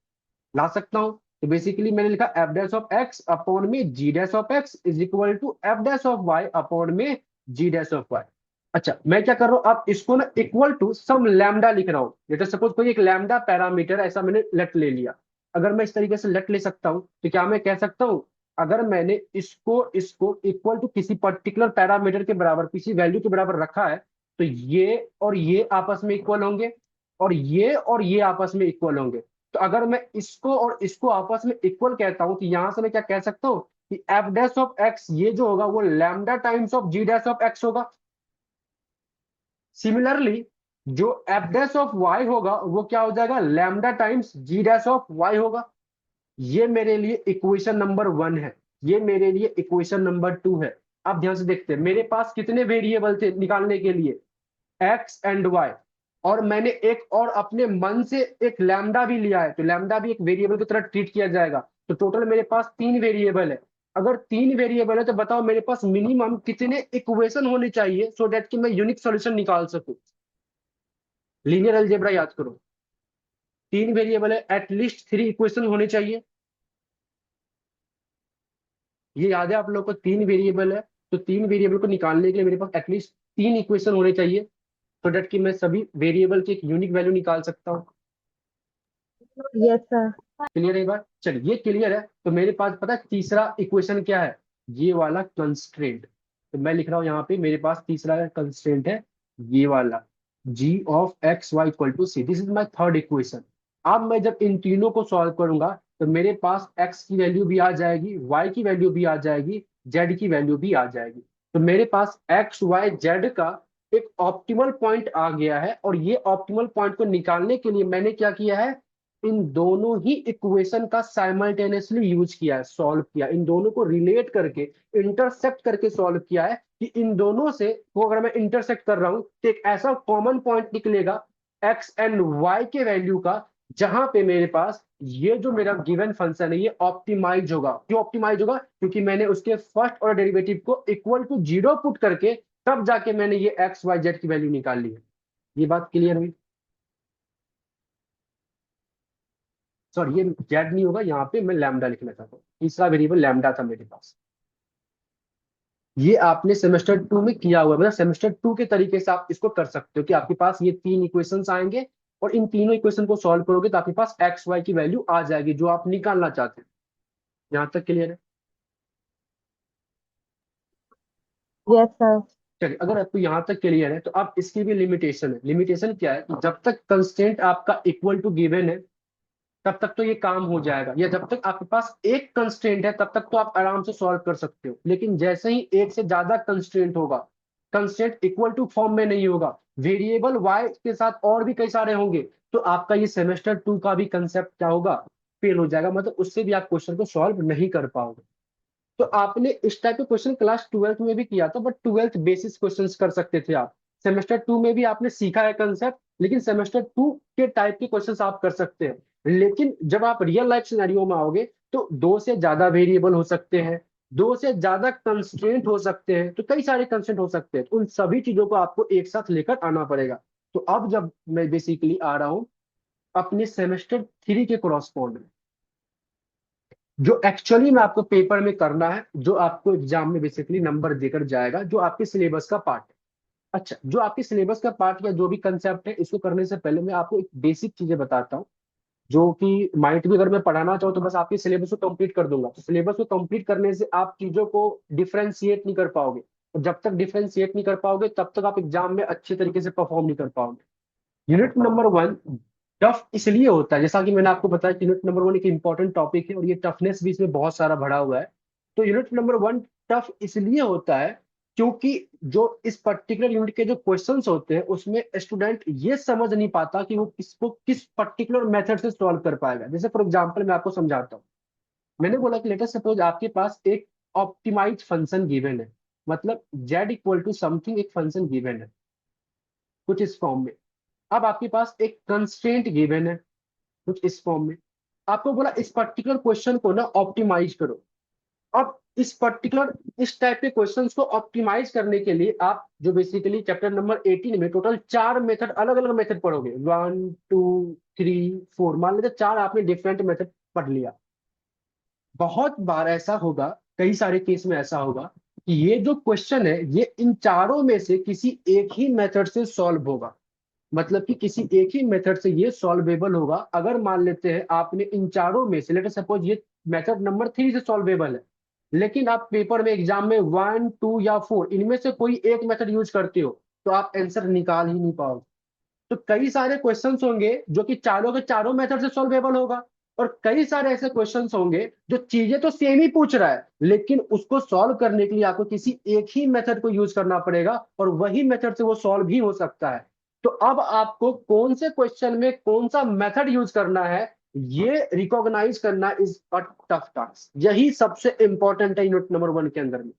ला सकता हूँ। तो बेसिकली मैंने लिखा f dash of x upon में जी dash of x is equal to f dash of y upon में जी डैश ऑफ वाई। अच्छा मैं क्या कर रहा हूँ, अब इसको ना इक्वल टू सम लैम्डा लिख रहा हूँ। जैसे सपोज कोई एक लैम्डा पैरामीटर ऐसा मैंने लेट ले लिया। अगर मैं इस तरीके से लेट ले सकता हूँ तो क्या मैं कह सकता हूँ, अगर मैंने इसको इसको इक्वल टू किसी पर्टिकुलर पैरामीटर के बराबर किसी वैल्यू के बराबर रखा है तो ये और ये आपस में इक्वल होंगे, और ये आपस में इक्वल होंगे। तो अगर मैं इसको और इसको आपस में इक्वल कहता हूं तो यहां से मैं क्या कह सकता हूं कि एफ डैश ऑफ एक्स ये जो होगा वो lambda times of g dash of x होगा। सिमिलरली जो एफ डैश ऑफ वाई होगा वो क्या हो जाएगा, lambda times g dash of y होगा। ये मेरे लिए इक्वेशन नंबर वन है, ये मेरे लिए इक्वेशन नंबर टू है। अब ध्यान से देखते हैं मेरे पास कितने वेरिएबल थे निकालने के लिए, एक्स एंड वाई, और मैंने एक और अपने मन से एक लैम्डा भी लिया है, तो लैम्डा भी एक वेरिएबल की तरह ट्रीट किया जाएगा। तो टोटल मेरे पास तीन वेरिएबल है। अगर तीन वेरिएबल है तो बताओ मेरे पास मिनिमम कितने इक्वेशन होने चाहिए सो दैट कि मैं यूनिक सॉल्यूशन निकाल सकूं। लीनियर अलजेब्रा याद करो, तीन वेरिएबल है, एटलीस्ट थ्री इक्वेशन होने चाहिए। ये याद है आप लोग को, तीन वेरिएबल है तो तीन वेरिएबल को निकालने के लिए मेरे पास एटलीस्ट तीन इक्वेशन होने चाहिए सो दैट कि मैं सभी वेरिएबल की एक यूनिक वैल्यू निकाल सकता हूँ। Yes sir. क्लियर है बात, चलिए ये क्लियर है। तो मेरे पास पता है तीसरा इक्वेशन क्या है, ये वाला कंस्ट्रेंट। तो मैं लिख रहा हूं यहाँ पे मेरे पास तीसरा कंस्ट्रेंट है ये वाला, g of x y equal to c, this is my third equation. अब मैं जब इन तीनों को सॉल्व करूंगा तो मेरे पास x की वैल्यू भी आ जाएगी, y की वैल्यू भी आ जाएगी, z की वैल्यू भी आ जाएगी। तो मेरे पास x y z का एक ऑप्टिमल पॉइंट आ गया है, और ये ऑप्टिमल पॉइंट को निकालने के लिए मैंने क्या किया है, इन दोनों ही इक्वेशन का साइमल्टेनियसली यूज किया है, सॉल्व किया, इन दोनों को रिलेट करके इंटरसेक्ट करके सॉल्व किया है कि इन दोनों से को अगर मैं इंटरसेक्ट कर रहा हूं तो एक ऐसा कॉमन पॉइंट निकलेगा एक्स एंड वाई के वैल्यू का, जहां पे मेरे पास ये जो मेरा गिवन फंक्शन है ये ऑप्टिमाइज होगा। क्यों ऑप्टिमाइज होगा, क्योंकि मैंने उसके फर्स्ट ऑर्डर डेरिवेटिव को इक्वल टू जीरो पुट करके तब जाके मैंने ये एक्स वाई जेड की वैल्यू निकाल ली है। ये बात क्लियर हुई। सॉरी ये जेड नहीं होगा, यहाँ पे मैं लैम्डा लिखना चाहता हूँ, तीसरा वेरिएबल लैम्डा था मेरे पास। ये आपने सेमेस्टर टू में किया हुआ है, मतलब सेमेस्टर टू के तरीके से आप इसको कर सकते हो कि आपके पास ये तीन इक्वेशंस आएंगे और इन तीनों इक्वेशन को सॉल्व करोगे तो आपके पास एक्स वाई की वैल्यू आ जाएगी जो आप निकालना चाहते हैं। यहाँ तक क्लियर है। Yes sir. चलिए अगर आपको यहाँ तक क्लियर है तो अब इसकी भी लिमिटेशन है। लिमिटेशन क्या है कि जब तक कंस्टेंट आपका इक्वल टू गिवन है तब तक तो ये काम हो जाएगा, या जब तक आपके पास एक कंस्ट्रेंट है तब तक तो आप आराम से सॉल्व कर सकते हो। लेकिन जैसे ही एक से ज्यादा कंस्ट्रेंट होगा, कंस्ट्रेंट इक्वल टू फॉर्म में नहीं होगा, वेरिएबल वाई के साथ और भी कई सारे होंगे, तो आपका ये सेमेस्टर टू का भी कंसेप्ट क्या होगा, फेल हो जाएगा, मतलब उससे भी आप क्वेश्चन को सॉल्व नहीं कर पाओगे। तो आपने इस टाइप के क्वेश्चन क्लास ट्वेल्थ में भी किया था, बट ट्वेल्थ बेसिस क्वेश्चंस कर सकते थे आप। सेमेस्टर टू में भी आपने सीखा है कंसेप्ट, लेकिन सेमेस्टर टू के टाइप के क्वेश्चंस आप कर सकते हैं। लेकिन जब आप रियल लाइफ सिनेरियो में आओगे तो दो से ज्यादा वेरिएबल हो सकते हैं, दो से ज्यादा कंस्ट्रेंट हो सकते हैं, तो कई सारे कंस्ट्रेंट हो सकते हैं, तो उन सभी चीजों को आपको एक साथ लेकर आना पड़ेगा। तो अब जब मैं बेसिकली आ रहा हूं अपने सेमेस्टर थ्री के क्रॉसपोर्ट में, जो एक्चुअली में आपको पेपर में करना है, जो आपको एग्जाम में बेसिकली नंबर देकर जाएगा, जो आपके सिलेबस का पार्ट है। अच्छा जो आपके सिलेबस का पार्ट या जो भी कंसेप्ट है, इसको करने से पहले मैं आपको एक बेसिक चीजें बताता हूँ, जो कि माइट भी अगर मैं पढ़ाना चाहूँ तो बस आपके सिलेबस को कंप्लीट कर दूंगा। तो सिलेबस को कंप्लीट करने से आप चीजों को डिफ्रेंशिएट नहीं कर पाओगे, और जब तक डिफ्रेंशिएट नहीं कर पाओगे तब तक आप एग्जाम में अच्छे तरीके से परफॉर्म नहीं कर पाओगे। यूनिट नंबर वन टफ इसलिए होता है, जैसा कि मैंने आपको बताया कि यूनिट नंबर वन एक इंपॉर्टेंट टॉपिक है और ये टफनेस भी इसमें बहुत सारा भरा हुआ है। तो यूनिट नंबर वन टफ इसलिए होता है क्योंकि जो इस पर्टिकुलर यूनिट के जो क्वेश्चंस होते हैं उसमें स्टूडेंट ये समझ नहीं पाता कि वो इसको किस पर्टिकुलर मेथड से सॉल्व कर पाएगा। जैसे फॉर एग्जांपल मैं आपको समझाता हूँ। मैंने बोला कि लेटर सपोज आपके पास एक ऑप्टिमाइज फंक्शन गिवन है, मतलब z इक्वल टू समथिंग एक फंक्शन गिवन है। कुछ इस फॉर्म में। अब आपके पास एक कंस्ट्रेंट गिवन है कुछ इस फॉर्म में। आपको बोला इस पर्टिकुलर क्वेश्चन को ना ऑप्टिमाइज करो। अब इस टाइप के क्वेश्चंस को ऑप्टिमाइज करने के लिए आप जो बेसिकली चैप्टर नंबर 18 में टोटल 4 मेथड, अलग अलग मेथड पढ़ोगे, 1 2 3 4, मान लीजिए 4 आपने डिफरेंट मेथड पढ़ लिया। बहुत बार ऐसा होगा, कई सारे केस में ऐसा होगा कि ये जो क्वेश्चन है ये इन चारों में से किसी एक ही मेथड से सॉल्व होगा। मतलब कि किसी एक ही मेथड से ये सॉल्वेबल होगा। अगर मान लेते हैं आपने इन चारों में से, लेट सपोज ये मेथड नंबर 3 से सॉल्वेबल है, लेकिन आप पेपर में एग्जाम में 1 2 या 4 इनमें से कोई एक मेथड यूज करते हो, तो आप आंसर निकाल ही नहीं पाओगे। तो कई सारे क्वेश्चंस होंगे जो कि चारों के चारों मेथड से सॉल्वेबल होगा, और कई सारे ऐसे क्वेश्चंस होंगे जो चीजें तो सेम ही पूछ रहा है, लेकिन उसको सॉल्व करने के लिए आपको किसी एक ही मेथड को यूज करना पड़ेगा, और वही मेथड से वो सॉल्व ही हो सकता है। तो अब आपको कौन से क्वेश्चन में कौन सा मेथड यूज करना है, ये रिकॉग्नाइज करना इज अ टफ टास्क। यही सबसे इंपॉर्टेंट है यूनिट नंबर 1 के अंदर में।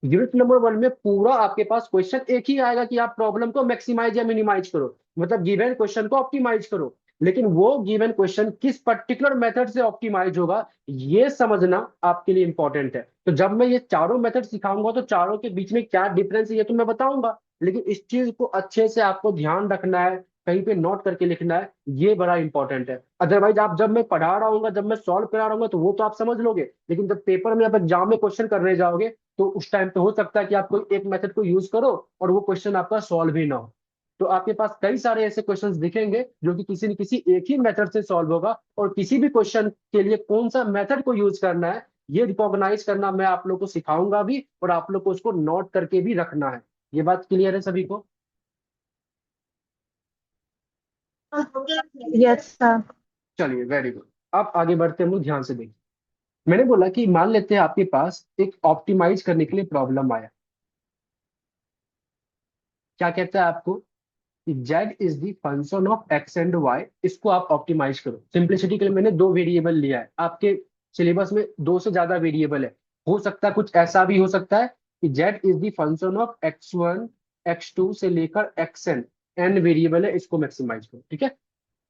यूनिट नंबर 1 में पूरा आपके पास क्वेश्चन एक ही आएगा कि आप प्रॉब्लम को मैक्सिमाइज या मिनिमाइज करो, मतलब गिवन क्वेश्चन को ऑप्टिमाइज करो। लेकिन वो गिवन क्वेश्चन किस पर्टिकुलर मेथड से ऑप्टिमाइज होगा, ये समझना आपके लिए इंपॉर्टेंट है। तो जब मैं ये चारों मेथड सिखाऊंगा तो चारों के बीच में क्या डिफरेंस है ये तो मैं बताऊंगा, लेकिन इस चीज को अच्छे से आपको ध्यान रखना है, कहीं पे नोट करके लिखना है, ये बड़ा इंपॉर्टेंट है। अदरवाइज आप जब मैं पढ़ा रहा हूँ, जब मैं सॉल्व करा रहा हूँ, तो वो तो आप समझ लोगे, लेकिन जब पेपर में आप एग्जाम में क्वेश्चन करने जाओगे तो उस टाइम पे हो सकता है कि आप कोई एक मेथड को यूज करो और वो क्वेश्चन आपका सॉल्व ही ना हो। तो आपके पास कई सारे ऐसे क्वेश्चंस दिखेंगे जो कि किसी न किसी एक ही मेथड से सॉल्व होगा, और किसी भी क्वेश्चन के लिए कौन सा मेथड को यूज करना है ये रिकॉग्नाइज करना मैं आप लोग को सिखाऊंगा भी, और आप लोग को उसको नोट करके भी रखना है। ये बात क्लियर है सभी को? Yes sir. चलिए, वेरी गुड। अब आगे बढ़ते हैं हम लोग, ध्यान से देखिए। मैंने बोला कि मान लेते हैं आपके पास एक ऑप्टिमाइज करने के लिए प्रॉब्लम आया। क्या कहता है आपको कि z is the function of x and y, इसको आप ऑप्टिमाइज करो। सिंप्लिसिटी के लिए मैंने दो वेरिएबल लिया है, आपके सिलेबस में दो से ज्यादा वेरिएबल है। हो सकता है कुछ ऐसा भी हो सकता है कि z is the function of x1 x2 से लेकर xn, एन वेरिएबल है, इसको मैक्सिमाइज करो। ठीक है।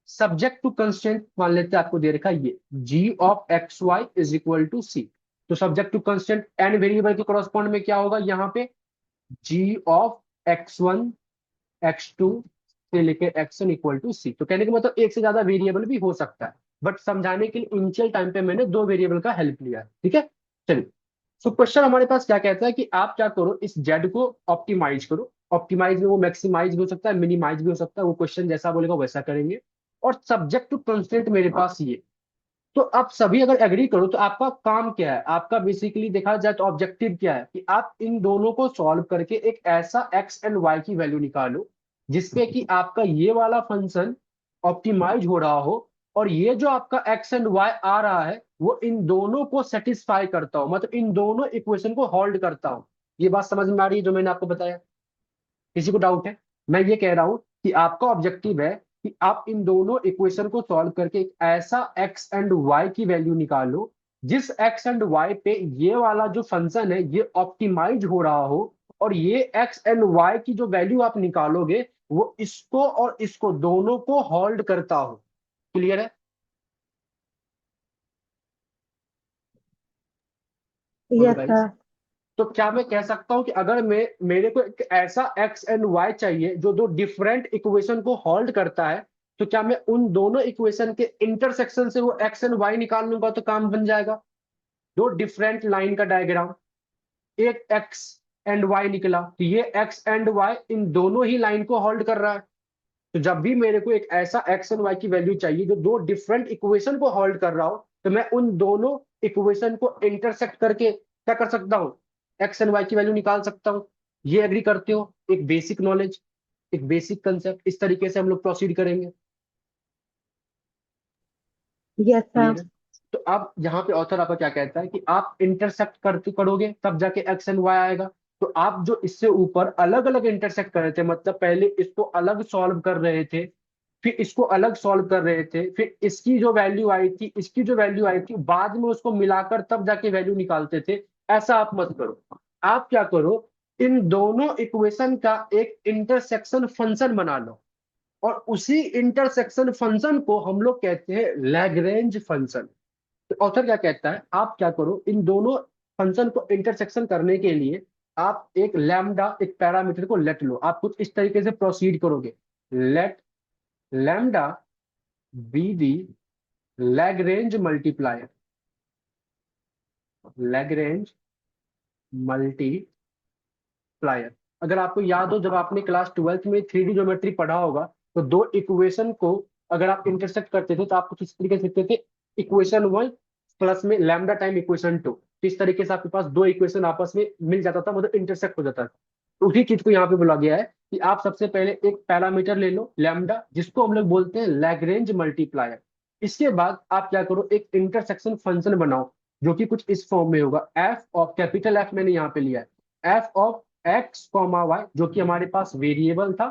सब्जेक्ट टू कंस्ट्रेंट मान लेते हैं आपको दे रखा है ये g of x y is equal to c. तो subject to constraint n variable के करस्पॉन्ड में क्या होगा यहाँ पे, g ऑफ x1 x2 से लेके xn इक्वल टू सी। तो कहने का मतलब एक से ज्यादा वेरिएबल भी हो सकता है, बट समझाने के लिए इनिशियल टाइम पे मैंने दो वेरिएबल का हेल्प लिया है। ठीक है। चलिए, सो क्वेश्चन हमारे पास क्या कहता है कि आप क्या करो, इस जेड को ऑप्टिमाइज करो। ऑप्टिमाइज में वो मैक्सिमाइज भी हो सकता है, मिनिमाइज भी हो सकता है, वो क्वेश्चन जैसा बोलेगा वैसा करेंगे। और सब्जेक्ट टू कंस्ट्रेंट मेरे पास ये। तो आप सभी अगर एग्री करो तो आपका काम क्या है, आपका बेसिकली देखा जाए तो ऑब्जेक्टिव क्या है कि आप इन दोनों को सॉल्व करके एक ऐसा एक्स एंड वाई की वैल्यू निकालो जिसपे कि आपका ये वाला फंक्शन ऑप्टिमाइज हो रहा हो, और ये जो आपका एक्स एंड वाई आ रहा है वो इन दोनों को सेटिस्फाई करता हो, मतलब इन दोनों इक्वेशन को होल्ड करता हो। ये बात समझ में आ रही है जो मैंने आपको बताया? किसी को डाउट है? मैं ये कह रहा हूं कि आपका ऑब्जेक्टिव है कि आप इन दोनों इक्वेशन को सॉल्व करके एक ऐसा एक्स एंड वाई की वैल्यू निकालो जिस एक्स एंड वाई पे ये वाला जो फंक्शन है ये ऑप्टिमाइज हो रहा हो, और ये एक्स एंड वाई की जो वैल्यू आप निकालोगे वो इसको और इसको दोनों को होल्ड करता हो। क्लियर है? बोलो यस गाइस। सर। तो क्या मैं कह सकता हूं कि अगर मैं, मेरे को एक ऐसा एक्स एंड वाई चाहिए जो दो डिफरेंट इक्वेशन को होल्ड करता है, तो क्या मैं उन दोनों इक्वेशन के इंटरसेक्शन से वो एक्स एंड वाई निकाल लूंगा तो काम बन जाएगा? दो डिफरेंट लाइन का डायग्राम, एक एक्स एंड वाई निकला, तो ये एक्स एंड वाई इन दोनों ही लाइन को होल्ड कर रहा है। तो जब भी मेरे को एक ऐसा एक्स एंड वाई की वैल्यू चाहिए जो दो डिफरेंट इक्वेशन को होल्ड कर रहा हो, तो मैं उन दोनों इक्वेशन को इंटरसेक्ट करके क्या कर सकता हूँ, एक्स एंड वाई की वैल्यू निकाल सकता हूँ। ये एग्री करते हो? एक बेसिक नॉलेज, एक बेसिक कंसेप्ट, इस तरीके से हम लोग प्रोसीड करेंगे। Yes sir. क्लियर है? तो अब यहाँ पे ऑथर आपका क्या कहता है कि आप इंटरसेक्ट करते करोगे तब जाके एक्स एंड वाई आएगा। तो आप जो इससे ऊपर अलग अलग इंटरसेक्ट कर रहे थे, मतलब पहले इसको अलग सॉल्व कर रहे थे, फिर इसको अलग सॉल्व कर रहे थे, फिर इसकी जो वैल्यू आई थी, इसकी जो वैल्यू आई थी, बाद में उसको मिलाकर तब जाके वैल्यू निकालते थे, ऐसा आप मत करो। आप क्या करो, इन दोनों इक्वेशन का एक इंटरसेक्शन फंक्शन बना लो, और उसी इंटरसेक्शन फंक्शन को हम लोग कहते हैं लैग्रेंज फंक्शन। तो ऑथर क्या कहता है, आप क्या करो, इन दोनों फंक्शन को इंटरसेक्शन करने के लिए आप एक लैम्डा, एक पैरामीटर को लेट लो। आप कुछ इस तरीके से प्रोसीड करोगे, let lambda be the Lagrange multiplier, Lagrange multiplier. अगर आपको याद हो, जब आपने क्लास ट्वेल्थ में 3D ज्योमेट्री पढ़ा होगा, तो दो इक्वेशन को अगर आप इंटरसेक्ट करते थे तो आप कुछ इस तरीके से लिखते थे, इक्वेशन वन प्लस में लैम्डा टाइम इक्वेशन टू। तो इस तरीके से आपके पास दो इक्वेशन आपस में मिल जाता था, मतलब इंटरसेक्ट हो जाता था। तो उसी चीज को यहाँ पे बोला गया है कि आप सबसे पहले एक पैरामीटर ले लो लैम्डा, जिसको हम लोग बोलते हैं लैग्रेंज मल्टीप्लायर। इसके बाद आप क्या करो, एक इंटरसेक्शन फंक्शन बनाओ, जो कि कुछ इस फॉर्म में होगा, एफ ऑफ कैपिटल एफ मैंने यहाँ पे लिया है, f of x comma y, जो कि हमारे पास वेरिएबल था।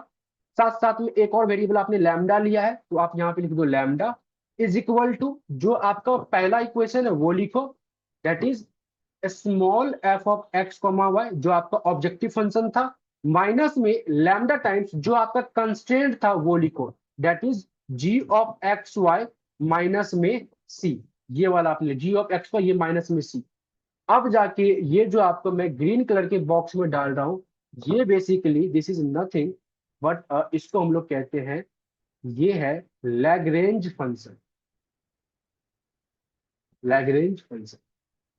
साथ साथ में एक और वेरिएबल आपने लैम्डा लिया है, तो आप यहाँ पे लिख दो लैम्डा इज इक्वल टू, जो आपका पहला इक्वेशन है वो लिखो, that is small f of x comma y, जो आपका ऑब्जेक्टिव फंक्शन था, माइनस में लैम्डा टाइम्स जो आपका कंस्ट्रेंट था वो लिखो, that is g of x y minus में सी। ये वाला आपने जी ऑफ एक्स वाई, ये माइनस में सी। अब जाके ये जो आपको मैं ग्रीन कलर के बॉक्स में डाल रहा हूं, ये basically this is nothing but, इसको हम लोग कहते हैं, ये है लैग्रेंज फंक्शन, लैग्रेंज फंक्शन,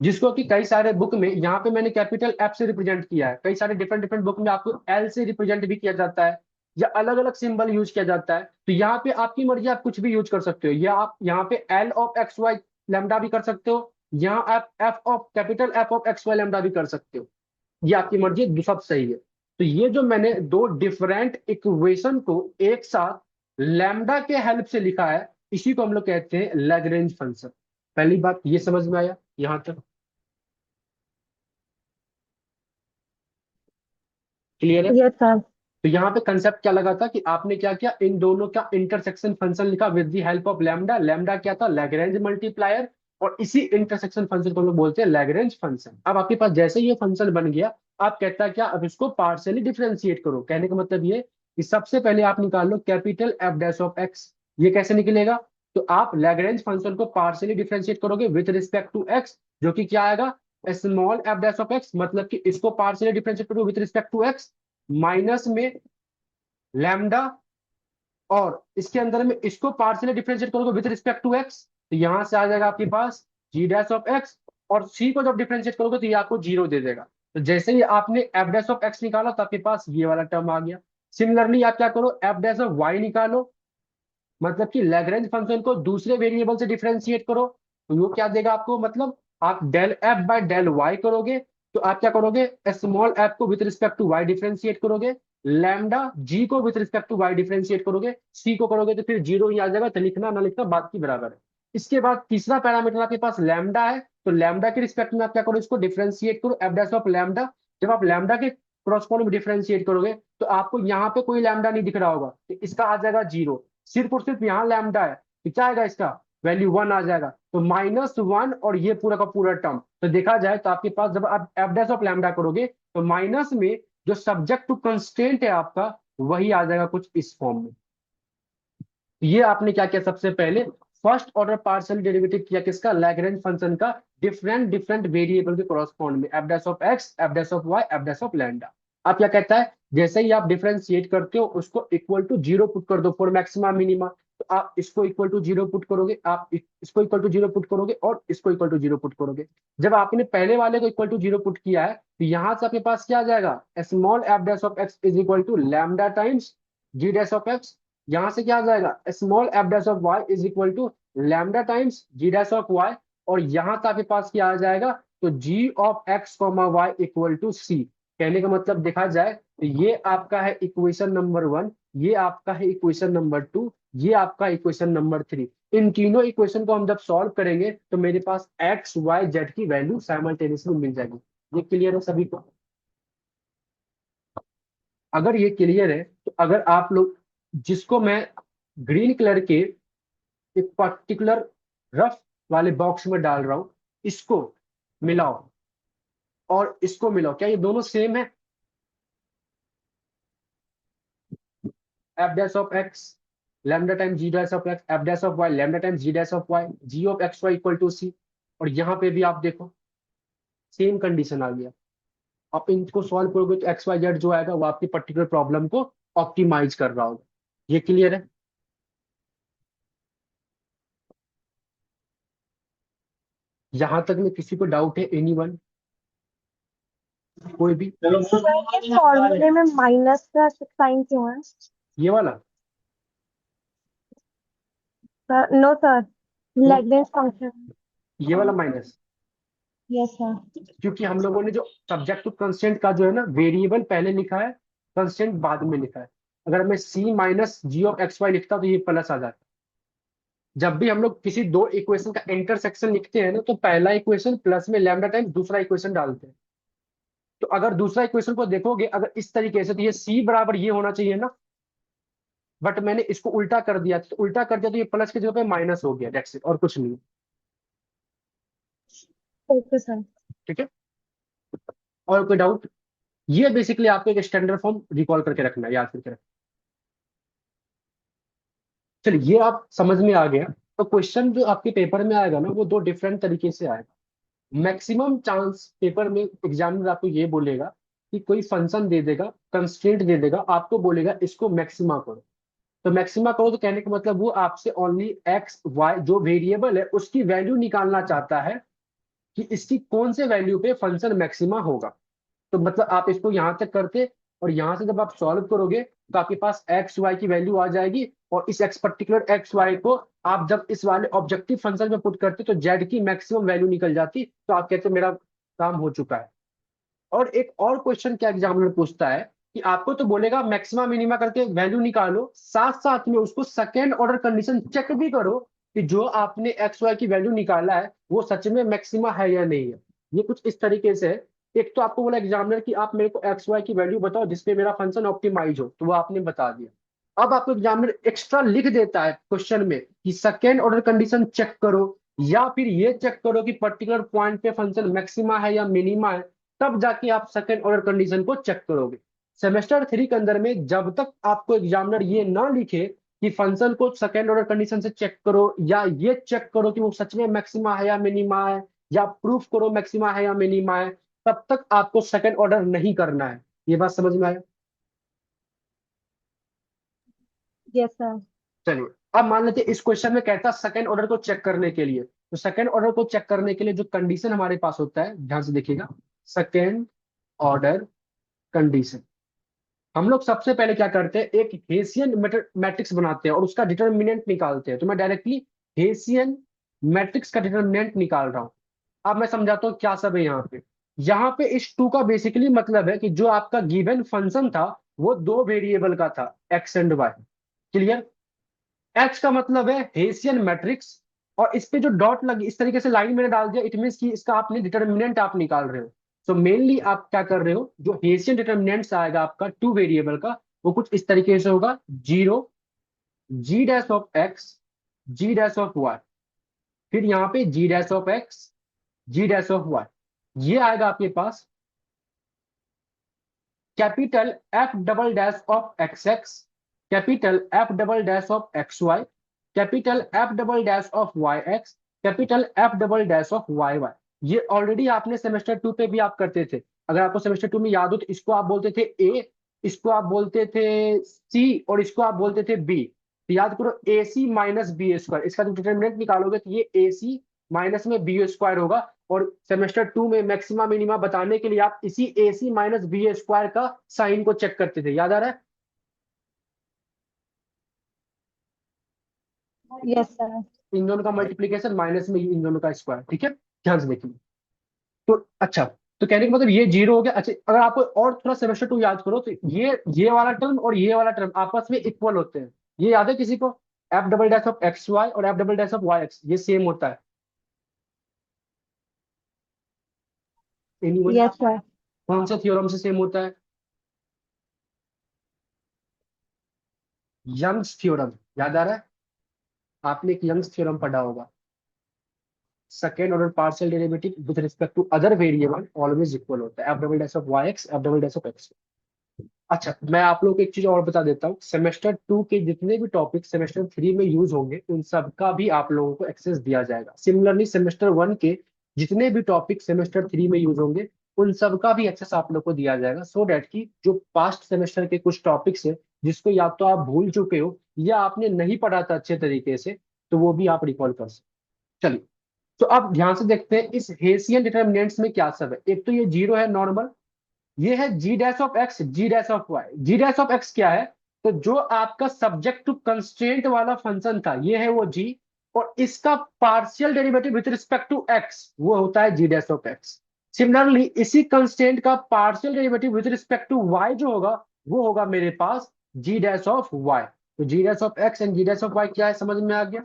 जिसको कि कई सारे बुक में, यहाँ पे मैंने कैपिटल एफ से रिप्रेजेंट किया है, कई सारे डिफरेंट डिफरेंट बुक में आपको एल से रिप्रेजेंट भी किया जाता है, या अलग अलग सिंबल यूज किया जाता है। तो यहाँ पे आपकी मर्जी, आप कुछ भी यूज कर सकते हो, या आप यहाँ पे L of x y lambda भी कर सकते हो, यहाँ आप f of capital F of x y lambda भी कर सकते हो, ये आपकी मर्जी, सब सही है। तो ये जो मैंने दो डिफरेंट इक्वेशन को एक साथ लैम्डा के हेल्प से लिखा है, इसी को हम लोग कहते हैं लैग्रेंज फंक्शन। पहली बात ये समझ में आया यहां तक, क्लियर है? Yes sir. तो यहाँ पे कंसेप्ट क्या लगा था कि आपने क्या किया, इन दोनों का इंटरसेक्शन फंक्शन लिखा with the help of lambda. Lambda क्या था, लैग्रेंज मल्टीप्लायर, और इसी इंटरसेक्शन फंक्शन को हम लोग बोलते हैं लैग्रेंज फंक्शन। अब आपके पास जैसे ये फंक्शन बन गया, आप कहता है क्या, अब इसको पार्शियली डिफरेंशिएट करो। कहने का मतलब ये कि सबसे पहले आप निकाल लो capital F dash of x. ये कैसे निकलेगा, तो आप लैग्रेंज फंक्शन को पार्शियली डिफरेंशिएट करोगे विद रिस्पेक्ट टू एक्स, जो कि क्या आएगा, small f dash of x, मतलब कि इसको पार्शियली डिफरेंशिएट करोगे with respect to x, minus में लैम्डा, और इसके अंदर में इसको पार्शियली डिफरेंशिएट करोगे विद रिस्पेक्ट टू एक्स, तो यहां से आ जाएगा आपके पास जी डैश ऑफ एक्स, और सी को जब डिफरेंशिएट करोगे तो ये आपको जीरो दे देगा। तो जैसे ही आपने एफ डैश ऑफ एक्स निकाला तो आपके पास ये वाला टर्म आ गया। सिमिलरली आप क्या करो, एफ डैश ऑफ वाई निकालो, मतलब कि लैग्रेंज फंक्शन को दूसरे वेरिएबल से डिफरेंशिएट करो, तो वो क्या देगा आपको, मतलब आप del F bye del Y करोगे, तो आप क्या करोगे, स्मॉल एफ को with respect to y differentiate करोगे, लैम्डा जी को with respect to y differentiate करोगे, सी को करोगे तो फिर जीरो ही आ जाएगा, तो लिखना ना लिखना बात की बराबर है। इसके बाद तीसरा पैरामीटर आपके पास लैम्डा है, तो लैम्डा के रिस्पेक्ट में आप क्या करो, इसको डिफरेंशिएट करो एफ डैश ऑफ लैम्डा। जब आप लैम्डा के क्रॉसपोल में डिफरेंशिएट करोगे, तो आपको यहाँ पे कोई लैम्डा नहीं दिख रहा होगा, तो इसका आ जाएगा जीरो। सिर्फ और सिर्फ यहाँ लैम्डा है, तो क्या आएगा, इसका वैल्यू वन आ जाएगा, तो माइनस वन, और ये पूरा का पूरा टर्म। तो देखा जाए तो आपके पास जब आप एफ डैश ऑफ लैम्डा करोगे, तो माइनस में जो सब्जेक्ट टू कंस्ट्रेंट है आपका, वही आ जाएगा कुछ इस फॉर्म में। ये आपने क्या किया, सबसे पहले फर्स्ट ऑर्डर पार्शियल डेरिवेटिव किया किसका, लैग्रेंज फंक्शन का, डिफरेंट डिफरेंट वेरिएबल के कॉरस्पॉन्ड में, F dash of x, f dash of y, f dash of lambda. आप क्या कहता है, जैसे ही आप डिफरेंशिएट करते हो उसको इक्वल टू जीरो पुट कर दो फॉर मैक्सिमा मिनिमा, तो आप इसको इक्वल टू जीरो पुट करोगे, आप इसको इक्वल टू जीरो पुट करोगे, और इसको इक्वल टू जीरो पुट करोगे। जब आपने पहले वाले को इक्वल टू जीरो पुट किया है, तो यहां से आपके पास क्या आ जाएगा, small f dash of x is equal to lambda times g dash of x. यहां से क्या आ जाएगा, small f dash of y is equal to lambda times g dash of y, और यहां तक आपके पास क्या आ जाएगा, तो g of x comma y equal to c. कहने का मतलब देखा जाए तो ये आपका है इक्वेशन नंबर वन, ये आपका है इक्वेशन नंबर टू, ये आपका इक्वेशन नंबर थ्री। इन तीनों इक्वेशन को हम जब सॉल्व करेंगे तो मेरे पास एक्स वाई जेड की वैल्यू साइमल्टेनियसली मिल जाएगी। ये क्लियर है सभी को? अगर ये क्लियर है, तो अगर आप लोग, जिसको मैं ग्रीन कलर के एक पर्टिकुलर रफ वाले बॉक्स में डाल रहा हूं, इसको मिलाओ और इसको मिलाओ, क्या ये दोनों सेम है? F dash of x lambda time g dash of x, f dash of y lambda time g dash of y, g of x y equal to c. और यहाँ पे भी आप देखो सेम कंडीशन आ गया। आप इनको सॉल्व करोगे तो एक्स वाई जेड जो आएगा वो आपकी पर्टिकुलर प्रॉब्लम को ऑप्टिमाइज कर रहा होगा। ये क्लियर है? यहां तक में किसी को डाउट है? एनीवन? कोई भी? सर ये फॉर्मूले में माइनस का साइन क्यों है? ये वाला? सर नो सर, तो लैग्रेंज फंक्शन। ये वाला माइनस, यस सर। क्योंकि हम लोगों ने जो सब्जेक्ट टू कंस्टेंट का जो है ना वेरिएबल पहले लिखा है, कंस्टेंट बाद में लिखा है। अगर मैं c minus g of x y लिखता तो ये प्लस आ जाता। जब भी हम लोग किसी दो इक्वेशन का इंटरसेक्शन लिखते हैं ना तो पहला इक्वेशन प्लस में लैम्डा टाइम्स दूसरा इक्वेशन डालते हैं। तो अगर दूसरा इक्वेशन को देखोगे अगर इस तरीके से तो ये सी बराबर ये होना चाहिए ना, बट मैंने इसको उल्टा कर दिया, तो उल्टा कर दिया तो ये प्लस की जगह पे माइनस हो गया, दैट्स इट, और कुछ नहीं। Okay sir. ठीक है? और कोई डाउट? ये बेसिकली आपको एक स्टैंडर्ड फॉर्म रिकॉल करके रखना है, याद करके रखना। चलिए ये आप समझ में आ गया। तो क्वेश्चन जो आपके पेपर में आएगा ना वो दो डिफरेंट तरीके से आएगा। मैक्सिमम चांस पेपर में एग्जामिनर आपको ये बोलेगा कि कोई फंक्शन दे देगा, कंस्ट्रेंट दे देगा, आपको बोलेगा इसको मैक्सिमा करो। तो मैक्सिमा करो तो कहने का मतलब वो आपसे ओनली एक्स वाई जो वेरिएबल है उसकी वैल्यू निकालना चाहता है कि इसकी कौन से वैल्यू पे फंक्शन मैक्सिमा होगा। तो मतलब आप इसको यहां तक करके और यहां से जब आप सॉल्व करोगे तो आपके पास एक्स वाई की वैल्यू आ जाएगी। और इस एक्स पर्टिकुलर एक्स वाई को आप जब इस वाले ऑब्जेक्टिव फंक्शन में पुट करते तो जेड की मैक्सिमम वैल्यू निकल जाती, तो आप कहते मेरा काम हो चुका है। और एक और क्वेश्चन क्या एग्जामिनर पूछता है कि आपको तो बोलेगा मैक्सिमा मिनिमा करके वैल्यू निकालो, साथ साथ में उसको सेकेंड ऑर्डर कंडीशन चेक भी करो कि जो आपने एक्स वाई की वैल्यू निकाला है वो सच में मैक्सिमा है या नहीं है। ये कुछ इस तरीके से है। एक तो आपको बोला एग्जामिनर कि आप मेरे को एक्स वाई की वैल्यू बताओ जिसपे मेरा फंक्शन ऑप्टिमाइज हो, तो वो आपने बता दिया। अब आपको एग्जामिनर एक्स्ट्रा लिख देता है क्वेश्चन में कि सेकेंड ऑर्डर कंडीशन चेक करो, या फिर ये चेक करो कि पर्टिकुलर पॉइंट पे फंक्शन मैक्सिमा है या मिनिमा है, तब जाके आप सेकेंड ऑर्डर कंडीशन को चेक करोगे। सेमेस्टर 3 के अंदर में जब तक आपको एग्जामिनर ये ना लिखे कि फंक्शन को सेकेंड ऑर्डर कंडीशन से चेक करो या ये चेक करो कि वो सच में मैक्सिमा है या मिनिमा है, या प्रूफ करो मैक्सिमा है या मिनिमा है, तब तक आपको सेकेंड ऑर्डर नहीं करना है। ये बात समझ में आया? Yes sir. चलिए अब मान लेते हैं इस क्वेश्चन में कहता है सेकंड ऑर्डर को चेक करने के लिए, तो सेकंड ऑर्डर को चेक करने के लिए जो कंडीशन हमारे पास होता है ध्यान से देखिएगा। सेकंड ऑर्डर कंडीशन, हम लोग सबसे पहले क्या करते हैं एक हेसियन मैट्रिक्स बनाते हैं और उसका डिटर्मिनेंट निकालते हैं। तो मैं डायरेक्टली हेसियन मैट्रिक्स का डिटर्मिनेंट निकाल रहा हूं। अब मैं समझाता हूँ क्या सब है यहाँ पे। यहाँ पे इस टू का बेसिकली मतलब है कि जो आपका गिवन फंक्शन था वो दो वेरिएबल का था, x and y. Clear? H का मतलब है हेसियन मैट्रिक्स, और इस पे जो डॉट लगी इस तरीके से लाइन मैंने डाल दिया, इट मीन कि इसका आपने डिटर्मिनेंट आप निकाल रहे हो। सो मेनली आप क्या कर रहे हो, जो हेसियन डिटर्मिनेंट्स आएगा आपका टू वेरिएबल का वो कुछ इस तरीके से होगा, zero, g dash of x, g dash of y, फिर यहाँ पे g dash of x, g dash of y. ये आएगा आपके पास capital F double dash of x x, capital F double dash of x y, capital F double dash of y x, capital F double dash of y y. ये already आपने semester 2 पे भी आप करते थे। अगर आपको सेमेस्टर 2 में याद हो तो इसको आप बोलते थे ए, इसको आप बोलते थे सी, और इसको आप बोलते थे बी। तो याद करो ए सी माइनस बी स्क्वायर, इसका जो डिटर्मिनेंट निकालोगे तो ये ए सी माइनस में बी स्क्वायर होगा। और सेमेस्टर 2 में मैक्सिमा मिनिमा बताने के लिए आप इसी ए सी माइनस बी स्क्वायर का साइन को चेक करते थे, याद आ रहा है? Yes sir. इन दोनों का मल्टीप्लीकेशन माइनस में इन दोनों का स्क्वायर। ठीक है, ध्यान से देखिए। तो अच्छा, तो कहने का मतलब ये जीरो हो गया। अच्छा अगर आपको और थोड़ा सेमेस्टर 2 याद करो तो ये वाला टर्म और ये वाला टर्म आपस में इक्वल होते हैं। ये याद है किसी को? F double dash of x y और f double dash of y x ये सेम होता है। एनीवन? Yes sir. कौन सा थ्योरम से सेम होता है? यंग्स थ्योरम, याद आ रहा है? आपने एक यंग्स थ्योरम पढ़ा होगा, second order partial derivative with respect to other variable always equal होता है, f double dash of y x, f double dash of x. अच्छा, मैं आप लोग को एक चीज और बता देता हूँ। सेमेस्टर 2 के जितने भी टॉपिक सेमेस्टर 3 में यूज होंगे उन सब का भी आप लोगों को एक्सेस दिया जाएगा। सिमिलरली सेमेस्टर 1 के जितने भी टॉपिक सेमेस्टर 3 में यूज होंगे उन सब का भी एक्सेस आप लोग को दिया जाएगा, सो डैट कि जो पास्ट सेमेस्टर के कुछ टॉपिक्स है जिसको या तो आप भूल चुके हो या आपने नहीं पढ़ा था अच्छे तरीके से, तो वो भी आप रिकॉल कर सकते। चलिए, तो अब ध्यान से देखते हैं इस हेसियन डिटर्मिनेंट्स में क्या सब है। एक तो ये जीरो है नॉर्मल, ये है g dash of x, g dash of y. G dash of x क्या है? तो जो आपका सब्जेक्ट टू कंस्ट्रेंट वाला फंक्शन था ये है वो जी, और इसका partial derivative with respect to x वो होता है g dash of x. Similarly इसी कंस्ट्रेंट का partial derivative with respect to y जो होगा वो होगा मेरे पास जी डैश ऑफ वाई। तो g dash of x and g dash of y क्या है, समझ में आ गया?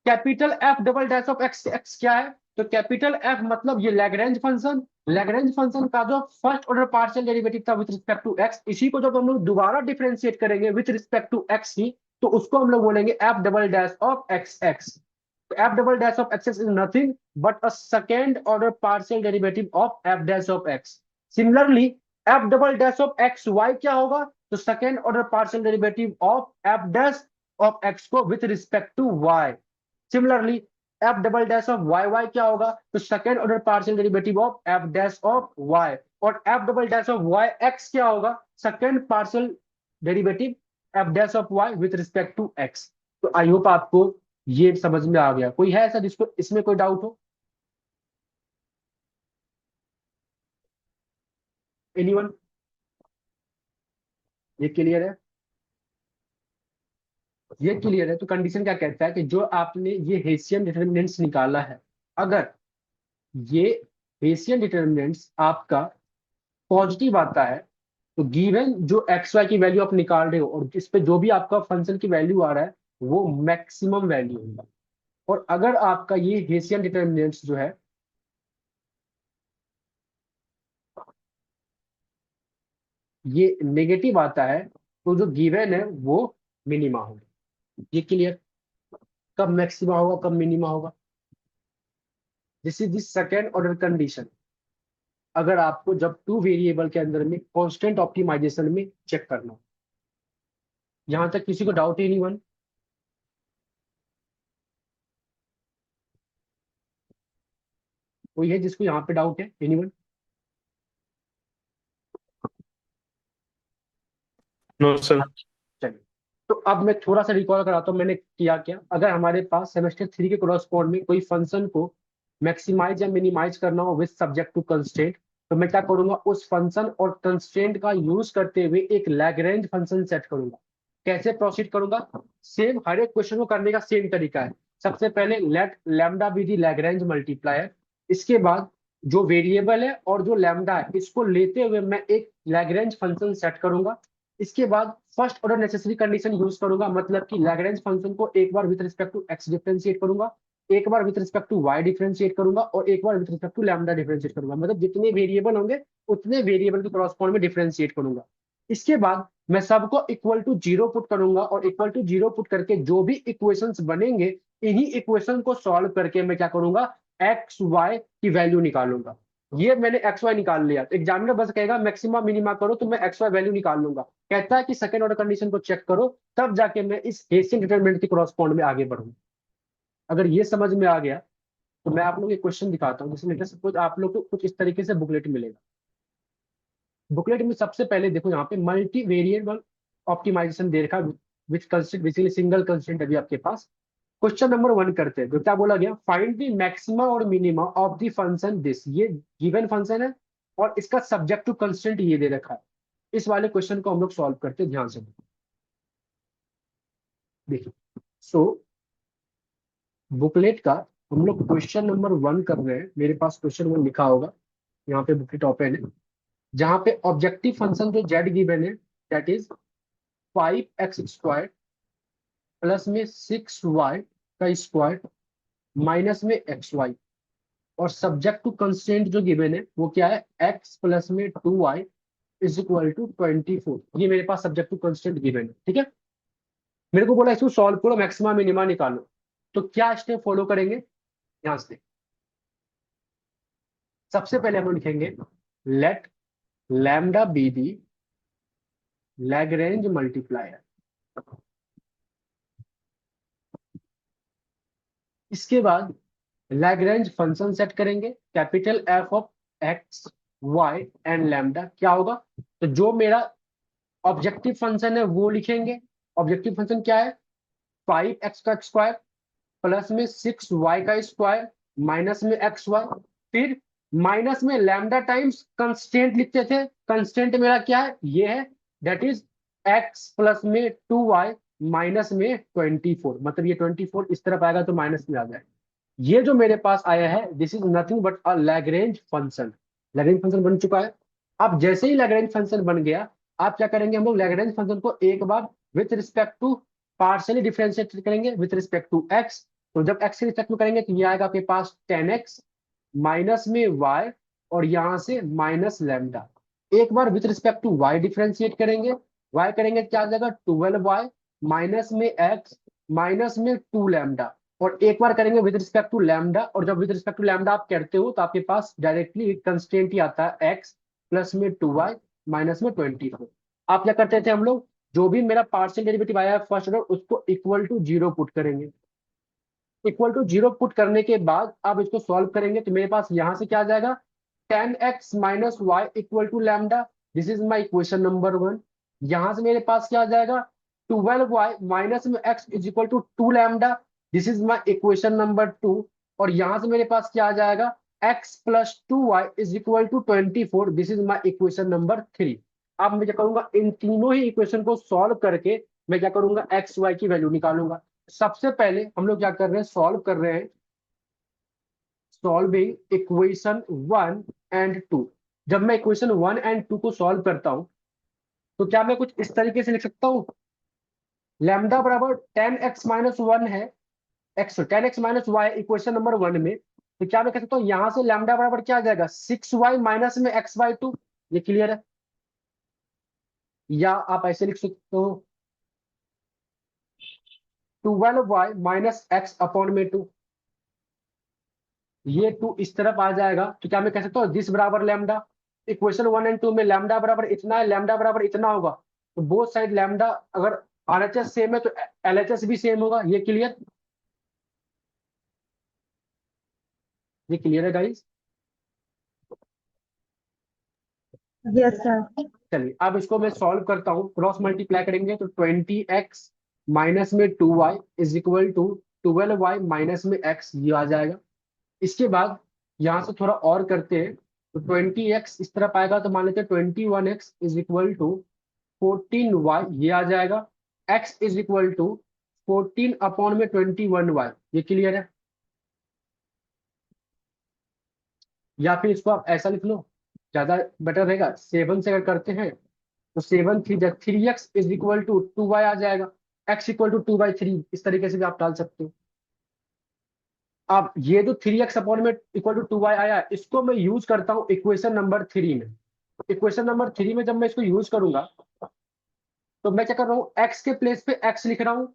Capital F double dash of x, x क्या है? तो कैपिटल एफ मतलब ये लैग्रेंज फंक्शन। लैग्रेंज फंक्शन का जो फर्स्ट ऑर्डर पार्शियल डेरिवेटिव था विथ रिस्पेक्ट टू एक्स, इसी को जब हम लोग दोबारा डिफरेंशिएट करेंगे विथ रिस्पेक्ट टू एक्स ही, तो उसको हम लोग बोलेंगे f double dash of x x. F double dash of x is nothing but a second order partial derivative of f dash of x. Similarly f double dash of x y क्या होगा? तो second order partial derivative of f dash of x को with respect to y. Similarly f double dash of y y क्या होगा? तो second order partial derivative of f dash of y. और f double dash of y x क्या होगा? Second partial derivative f dash of y with respect to x. तो I hope आपको ये समझ में आ गया। कोई है ऐसा जिसको इसमें कोई डाउट हो? एनीवन? ये क्लियर है? ये क्लियर है। तो कंडीशन क्या कहता है कि जो आपने ये हेसियन डिटर्मिनेंट्स निकाला है, अगर ये हेसियन डिटर्मिनेंट्स आपका पॉजिटिव आता है तो गिवन जो एक्स वाई की वैल्यू आप निकाल रहे हो और इस पे जो भी आपका फंक्शन की वैल्यू आ रहा है वो मैक्सिमम वैल्यू होगा। और अगर आपका ये हेसियन डिटर्मिनेंट्स जो है ये नेगेटिव आता है तो जो गिवन है वो मिनिमा होगा। ये क्लियर? कब मैक्सिमा होगा कब मिनिमा होगा? This is this second order condition. अगर आपको जब टू वेरिएबल के अंदर में कांस्टेंट ऑप्टिमाइजेशन में चेक करना हो। यहां तक किसी को डाउट ही नहीं वन? कोई है जिसको यहाँ पे डाउट है? एनीवन? No sir. चलिए, तो अब मैं थोड़ा सा रिकॉल कराता हूँ मैंने किया क्या। अगर हमारे पास सेमेस्टर 3 के कोरस्पॉन्ड में कोई फंक्शन को मैक्सिमाइज या मिनिमाइज करना हो विद सब्जेक्ट टू कंस्ट्रेंट, तो मैं क्या करूंगा, उस फंक्शन और कंस्ट्रेंट का यूज करते हुए एक लैग्रेंज फंक्शन सेट करूंगा। कैसे प्रोसीड करूंगा? सेम हर एक क्वेश्चन को करने का सेम तरीका है। सबसे पहले let lambda be the Lagrange multiplier. इसके बाद जो वेरिएबल है और जो लैम्डा है इसको लेते हुए मैं एक लैग्रेंज फंक्शन सेट करूंगा। इसके बाद first order necessary condition use करूंगा, मतलब कि लैग्रेंज फंक्शन को एक बार with respect to x differentiate करूंगा, एक बार with respect to y differentiate करूंगा और एक बार with respect to lambda differentiate करूंगा। मतलब जितने वेरिएबल होंगे उतने वेरिएबल के क्रॉसपॉन्ड में डिफरेंशिएट करूंगा। इसके बाद मैं सबको इक्वल टू जीरो पुट करूंगा और इक्वल टू जीरो पुट करके जो भी इक्वेशंस बनेंगे इन्हीं इक्वेशन को सॉल्व करके मैं क्या करूंगा, एक्स वाई की वैल्यू निकालूंगा। ये मैंने एक्स वाई निकाल लिया, तो एग्जामिनर बस कहेगा मैक्सिमा मिनिमा करो तो मैं एक्स वाई वैल्यू निकाल लूंगा। कहता है कि सेकंड ऑर्डर कंडीशन को चेक करो तब जाके मैं इस हेसियन डिटरमिनेंट के क्रॉसपॉन्ड में आगे बढ़ूंगा। अगर ये समझ में आ गया तो मैं आप लोग एक क्वेश्चन दिखाता हूँ जिसमें सपोज आप लोग को कुछ इस तरीके से बुकलेट मिलेगा। बुकलेट में सबसे पहले देखो यहाँ पे मल्टी वेरिएबल ऑप्टिमाइजेशन दे रखा, विच कंस्टेंट बेसिकली सिंगल कंस्टेंट अभी आपके पास। क्वेश्चन नंबर 1 करते हैं तो क्या बोला गया, फाइंड द मैक्सिमा और minima of the function this. ये गिवन फंक्शन है और इसका सब्जेक्ट टू कंस्टेंट ये दे रखा है। इस वाले क्वेश्चन को हम लोग सॉल्व करते हैं, ध्यान से देखिए। सो बुकलेट का हम लोग क्वेश्चन नंबर 1 कर रहे हैं। मेरे पास क्वेश्चन 1 लिखा होगा यहाँ पे बुकलेट ओपन है, जहाँ पे ऑब्जेक्टिव फंक्शन जो जेड गिवन है दैट इज 5x² प्लस में 6y का स्क्वायर माइनस में xy। और सब्जेक्ट टू कंस्ट्रेंट जो गिवन है वो क्या है, x प्लस में 2y इज इक्वल टू 24। ये मेरे पास सब्जेक्ट टू कंस्ट्रेंट गिवन है, ठीक है। मेरे को बोला इसको सॉल्व करो, मैक्सिमा मिनिमा निकालो। तो क्या स्टेप फॉलो करेंगे, ध्यान से। सबसे पहले हम लोग लिखेंगे let lambda be the Lagrange multiplier. इसके बाद लैग्रेंज फंक्शन सेट करेंगे, capital F of x y and lambda. क्या होगा, तो जो मेरा ऑब्जेक्टिव फंक्शन है वो लिखेंगे। ऑब्जेक्टिव फंक्शन क्या है, 5x का स्क्वायर प्लस में 6y का स्क्वायर माइनस में xy, फिर माइनस में लैम्डा टाइम्स कंस्टेंट लिखते थे। कंस्टेंट मेरा क्या है, ये है, दैट इज x प्लस में 2y माइनस में 24। मतलब ये 24 इस तरफ आएगा तो माइनस में आ जाएगा। ये जो मेरे पास आया है this is nothing but a Lagrange function. Lagrange function बन चुका है। अब जैसे ही लैग्रेंज फंक्शन बन गया, आप क्या करेंगे, हम लोग लैग्रेंज फंक्शन को एक बार with respect to partially differentiate करेंगे विथ रिस्पेक्ट टू एक्स। तो जब एक्स के रिस्पेक्ट में करेंगे तो ये आएगा आपके पास 10x माइनस में y और यहां से माइनस लैम्डा। एक बार with respect to y differentiate करेंगे, y करेंगे क्या आ जाएगा 12y माइनस में x माइनस में 2 लैम्डा। और एक बार करेंगे विद रिस्पेक्ट टू लैम्डा, और जब विद रिस्पेक्ट टू लैम्डा आप करते हो तो आपके पास डायरेक्टली कंस्टेंट ही आता है एक्स प्लस में 2y माइनस में 24। आप क्या करते थे हम लोग, जो भी मेरा पार्शियल डेरिवेटिव आया है फर्स्ट ऑर्डर उसको इक्वल टू जीरो पुट करेंगे। इक्वल टू जीरो पुट करने के बाद आप इसको सॉल्व करेंगे तो मेरे पास यहां से क्या आ जाएगा, 10x minus y equal to lambda. This is my equation number 1। यहां से मेरे पास क्या आ जाएगा, 12y माइनस में x is equal to 2 lambda. This is my equation number 2। और यहां से मेरे पास क्या आ जाएगा, x plus 2y is equal to 24। This is my equation number 3। अब मैं क्या करूंगा, इन तीनों ही इक्वेशन को सॉल्व करके मैं क्या करूंगा, एक्स वाई की वैल्यू निकालूंगा। सबसे पहले हम लोग क्या कर रहे हैं, सॉल्व कर रहे हैं, सॉल्विंग इक्वेशन 1 एंड 2। जब मैं इक्वेशन 1 एंड 2 को सॉल्व करता हूं तो क्या मैं कुछ इस तरीके से लिख सकता हूं, लैम्डा बराबर 10x-1 है, एक्स 10x-y इक्वेशन नंबर 1 में। तो क्या मैं कह सकता हूँ, यहां से लैम्डा बराबर क्या आ जाएगा, 6y माइनस में x/2। ये क्लियर है, या आप ऐसे लिख सकते हो 12y माइनस एक्स अपॉन में 2। ये 2 इस तरफ आ जाएगा तो क्या मैं कह सकता हूँ दिस बराबर लैम्डा। इक्वेशन 1 एंड 2 में लैम्डा बराबर इतना है, लैम्डा बराबर इतना होगा, तो बोथ साइड लैम्डा, अगर आरएचएस सेम है तो एलएचएस भी सेम होगा। ये क्लियर, ये क्लियर है गाइस। Yes sir. चलिए अब इसको मैं सॉल्व करता हूँ, क्रॉस मल्टीप्लाई करेंगे तो 20x माइनस में 2y is equal to 12y minus में x, ये आ जाएगा। इसके बाद यहाँ से थोड़ा और करते हैं, तो 20x इस तरफ आएगा तो मान लेते हैं 21x is equal to 14y, ये आ जाएगा। x is equal to 14 upon में 21y। ये क्लियर है, या फिर इसको आप ऐसा लिख लो, ज्यादा बेटर रहेगा। 7 से अगर करते हैं तो 7 3 3x is equal to 2y आ जाएगा। x इक्वल टू 2/3, इस तरीके से भी आप डाल सकते हो। अब ये जो 3x अपॉन में इक्वल टू 2y आया है, इसको मैं यूज करता हूँ इक्वेशन नंबर 3 में। इक्वेशन नंबर 3 में जब मैं इसको यूज करूंगा तो मैं क्या कर रहा हूँ, x के प्लेस पे x लिख रहा हूँ,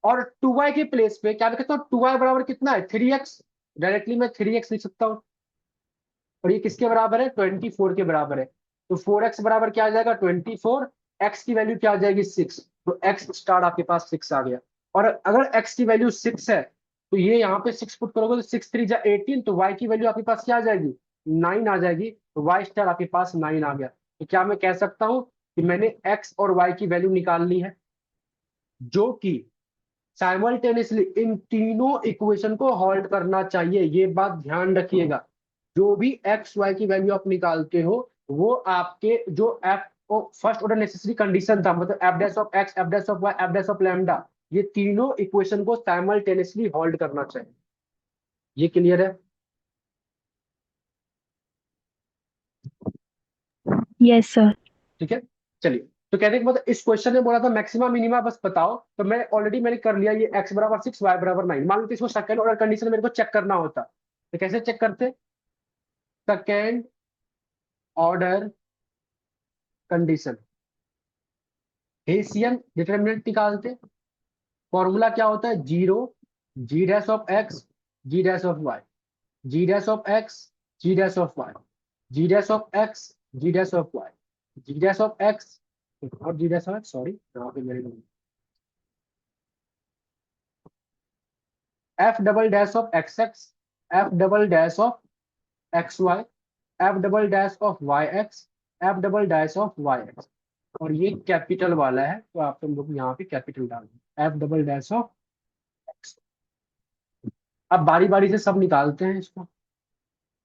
और 2y के प्लेस पे क्या लिखता हूँ, 2y बराबर कितना है 3x। डायरेक्टली मैं 3x लिख सकता हूँ, और ये किसके बराबर है, 24 के बराबर है। तो 4x बराबर क्या आ जाएगा 24, x की वैल्यू क्या आ जाएगी 6। तो x स्टार आपके पास 6 आ गया। और अगर x की वैल्यू 6 है तो ये यहाँ पे 6 पुट करोगे तो 6 3 जा 18, तो y की वैल्यू आपके पास क्या आ जाएगी 9 आ जाएगी। तो y स्टार आपके पास 9 आ गया। तो क्या मैं कह सकता हूँ कि मैंने x और y की वैल्यू निकाल ली है, जो कि साइमल्टेनियसली इन तीनों इक्वेशन को होल्ड करना चाहिए। ये बात ध्यान रखिएगा, जो भी एक्स वाई की वैल्यू आप निकालते हो वो आपके जो f first order necessary condition था, मतलब f dash of x, f dash of y, f dash of lambda, ये तीनों इक्वेशन को साइमल्टेनियसली होल्ड करना चाहिए। ये क्लियर है, यस सर। ठीक है। चलिए, तो कहने के मतलब इस क्वेश्चन में बोला था मैक्सिमा मिनिमा बस बताओ, तो मैं ऑलरेडी मैंने कर लिया, ये x बराबर 6 y बराबर 9। मान लो इसको सेकंड ऑर्डर कंडीशन मेरे को चेक करना होता, तो कैसे चेक करते, second order condition, Hessian determinant निकालते। फॉर्मूला क्या होता है, zero g dash of x g dash of y, g dash of x g dash of y, g dash of x g dash of y, g dash of x और g dash of, sorry यहाँ पे मेरे f double dash of x x, f double dash of x y, f double dash of y x, f double dash of y x. और ये capital वाला है तो आप तुम लोग यहाँ पे कैपिटल डाल दो, F double dash of x. अब बारी बारी से सब निकालते हैं इसको।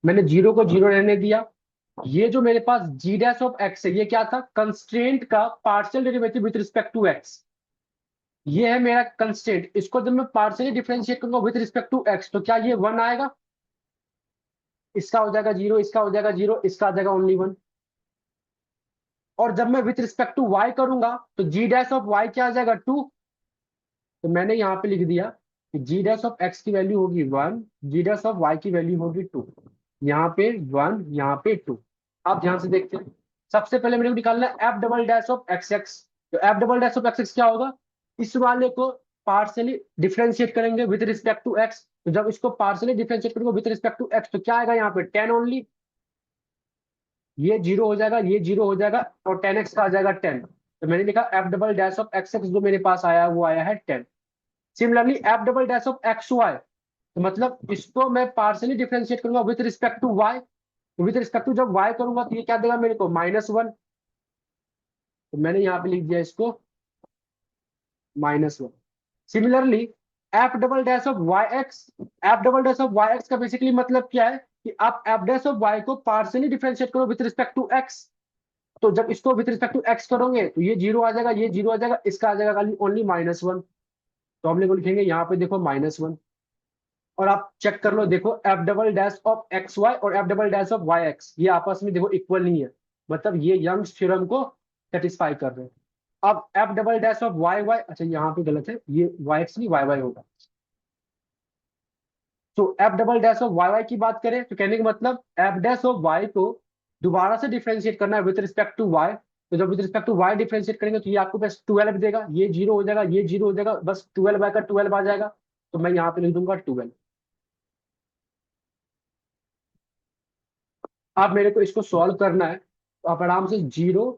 मैंने जीरो को जीरो रहने दिया। ये जो मेरे पास जी डैश ऑफ एक्स है ये क्या था, कंस्ट्रेंट का partial derivative with respect to x. ये है मेरा कंस्ट्रेंट, इसको जब मैं पार्शियली डिफरेंशिएट करूंगा विद रिस्पेक्ट टू एक्स तो क्या ये वन आएगा, इसका हो जाएगा जीरो, इसका हो जाएगा जीरो, इसका आ जाएगा ओनली वन। और जब मैं विथ रिस्पेक्ट टू वाई करूंगा तो जी डैश ऑफ वाई क्या आ जाएगा, टू। तो मैंने यहाँ पे लिख दिया कि जी डैश ऑफ एक्स की वैल्यू होगी one, g dash of y की वैल्यू होगी टू। यहाँ पे वन, यहाँ पे टू। आप ध्यान से देखते हैं, सबसे पहले मेरे को निकालना है f double dash of x x. तो f double dash of x x क्या होगा, इस वाले को पार्शियली डिफरेंशिएट करेंगे विद रिस्पेक्ट टू एक्स। तो जब इसको पार्शियली डिफरेंशिएट करेंगे विद रिस्पेक्ट टू एक्स तो क्या आएगा यहाँ पे, टेन ओनली। ये जीरो हो जाएगा, ये जीरो हो जाएगा, और टेन एक्स का आ जाएगा टेन। तो मैंने लिखा f double dash of x x जो मेरे पास आया वो आया है ten. Similarly f double dash of x y, तो मतलब इसको मैं पार्शियली डिफरेंशिएट करूंगा with respect to y. With respect to जब वाई करूंगा तो ये क्या देगा मेरे को, माइनस वन। तो मैंने यहाँ पे लिख दिया इसको minus one. Similarly f double dash of y x, f double dash of y x का बेसिकली मतलब क्या है कि आप एफ डैश ऑफ वाई को पार्शियली डिफरेंशिएट करो विद रिस्पेक्ट टू एक्स। तो जब इसको विद रिस्पेक्ट टू एक्स करोगे तो ये जीरो आ जाएगा, ये जीरो आ जाएगा, इसका आ जाएगा ओनली माइनस वन। तो हम लोग लिखेंगे यहाँ पे देखो माइनस वन। और आप चेक कर लो, देखो f double dash of x y और f double dash of y x ये आपस में देखो इक्वल नहीं है, मतलब ये यंग्स थ्योरम को सेटिस्फाई कर रहे हैं। अब f double dash of y y, अच्छा यहाँ पे गलत है, ये वाई एक्स नहीं वाई वाई होगा। तो f double dash of y y की बात करें तो कहने का मतलब एफ डैश ऑफ वाई को दोबारा से डिफरेंशिएट करना है विद रिस्पेक्ट टू वाई। तो जब with respect to y differentiate करेंगे तो ये आपको बस ट्वेल्व देगा, ये जीरो हो जाएगा, ये जीरो हो जाएगा, बस ट्वेल्व आएगा, ट्वेल्व आ जाएगा। तो मैं यहाँ पे लिख दूंगा ट्वेल्व। अब मेरे को इसको सॉल्व करना है तो आप आराम से zero,